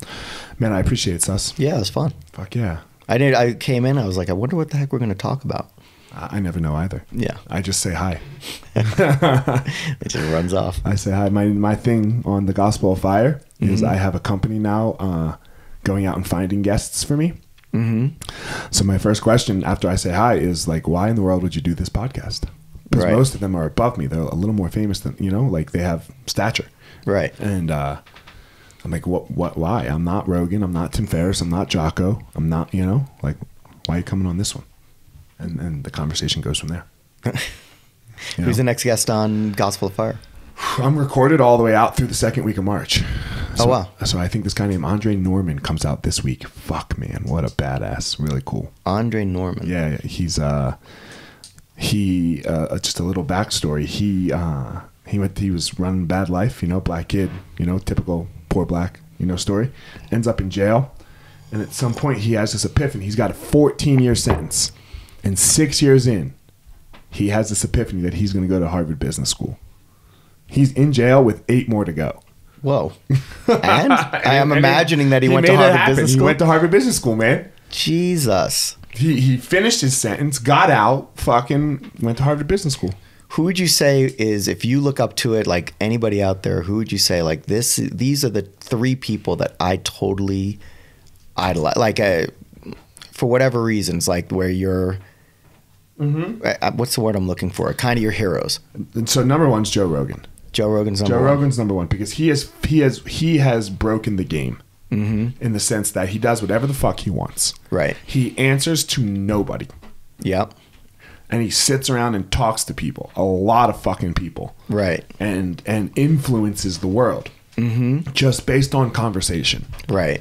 man, I appreciate it, Sus. Yeah, it was fun. Fuck yeah. I came in, I was like, I wonder what the heck we're going to talk about. I never know either. Yeah. I just say hi. It just runs off. I say hi. My thing on the Gospel of Fire is I have a company now going out and finding guests for me. Mm-hmm. So my first question after I say hi is like, why in the world would you do this podcast? Because most of them are above me. They're a little more famous than, you know, like they have stature. Right. And I'm like, why? I'm not Rogan. I'm not Tim Ferriss. I'm not Jocko. I'm not, you know, like, why are you coming on this one? And the conversation goes from there. Who's the next guest on Gospel of Fire? I'm recorded all the way out through the second week of March. So, oh, wow. So I think this guy named Andre Norman comes out this week. Fuck, man. What a badass. Really cool. Andre Norman. Yeah. He's, just a little backstory. He was running a bad life, you know, black kid, you know, typical poor black, you know, story. Ends up in jail. And at some point he has this epiphany. He's got a 14-year sentence. And 6 years in, he has this epiphany that he's going to go to Harvard Business School. He's in jail with 8 more to go. Whoa. And I am imagining that he went to Harvard Business School. He went to Harvard Business School, man. Jesus. He finished his sentence, got out, fucking went to Harvard Business School. Who would you say is, if you look up to it, like anybody out there, who would you say, like, these are the 3 people that I totally idolize? Like, for whatever reasons, like where you're... Mm-hmm. What's the word I'm looking for? Kind of your heroes. And so number 1's Joe Rogan. Joe Rogan's number 1. Joe Rogan's number 1 because he has broken the game in the sense that he does whatever the fuck he wants. Right. He answers to nobody. Yep. And he sits around and talks to people, a lot of fucking people. Right. And influences the world just based on conversation. Right.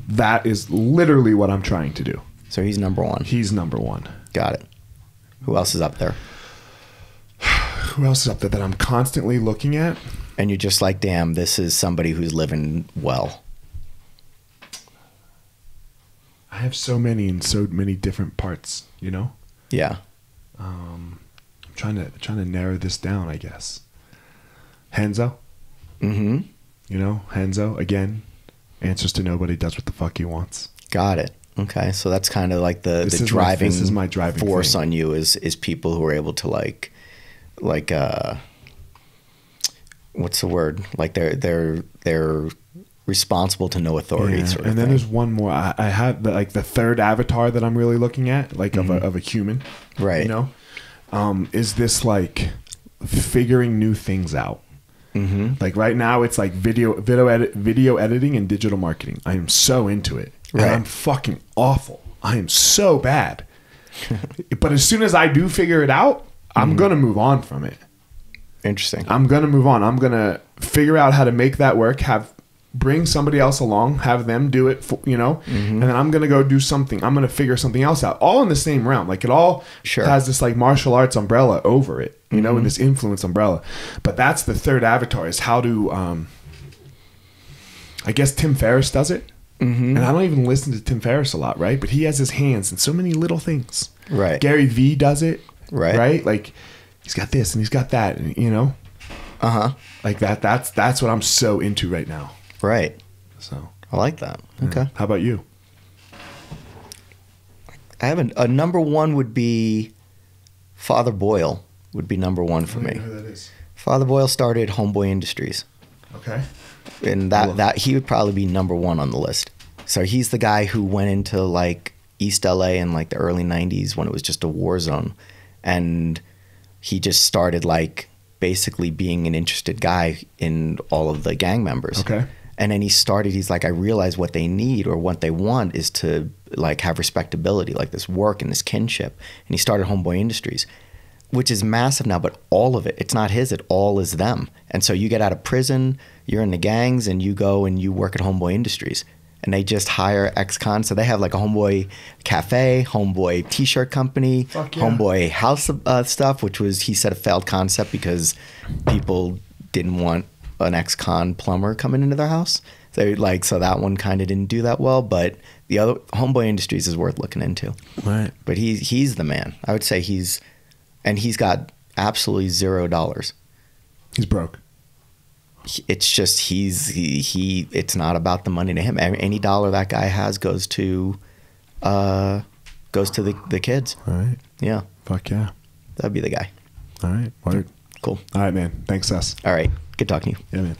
That is literally what I'm trying to do. So he's number 1. He's number 1. Got it. Who else is up there? Who else is up there that I'm constantly looking at? And you're just like, damn, this is somebody who's living well. I have so many in so many different parts, you know? Yeah. I'm trying to narrow this down, I guess. Henzo. Mm-hmm. You know, Henzo, again, answers to nobody, does what the fuck he wants. Got it. Okay, so that's kind of like the driving, this is my driving force thing. On you is people who are able to like what's the word? Like they're responsible to no authority. Yeah. Sort of and then thing. there's one more. I have the third avatar that I'm really looking at, like of a human, right? You know, is this like figuring new things out? Mm-hmm. Like right now, it's like video editing and digital marketing. I am so into it. Right. And I'm fucking awful. I am so bad. But as soon as I do figure it out, I'm going to move on from it. Interesting. I'm going to move on. I'm going to figure out how to make that work, bring somebody else along, have them do it, you know, and then I'm going to go do something. I'm going to figure something else out, all in the same realm. Like it all has this like martial arts umbrella over it, you know, and this influence umbrella. But that's the third avatar is how to, I guess Tim Ferriss does it. And I don't even listen to Tim Ferriss a lot, right? But he has his hands in so many little things. Right. Gary Vee does it. Right. Right? Like he's got this and he's got that, and, you know? Like that's what I'm so into right now. Right. So I like that. Yeah. Okay. How about you? I have a number 1 would be Father Boyle would be number 1 for me. I don't know who that is. Father Boyle started Homeboy Industries. Okay. And that he would probably be number 1 on the list. So he's the guy who went into like East LA in like the early 90s when it was just a war zone. And he just started like basically being an interested guy in all of the gang members. Okay. And then he's like, I realize what they need or what they want is to like have respectability, like this work and this kinship. And he started Homeboy Industries, which is massive now, but all of it, it's not his, it all is them. And so you get out of prison, you're in the gangs, and you go and you work at Homeboy Industries. And they just hire ex-cons. So they have like a Homeboy Cafe, Homeboy T-shirt company, yeah. Homeboy House stuff, which was, he said, a failed concept because people didn't want an ex-con plumber coming into their house. So that one kind of didn't do that well. But the other, Homeboy Industries is worth looking into. Right. But he's the man. I would say he's got absolutely $0. He's broke. It's just he it's not about the money to him. Any dollar that guy has goes to the kids. All right. Yeah. Fuck yeah. That'd be the guy. All right. Word. Cool. All right, man. Thanks, Sus. All right. Good talking to you. Yeah, man.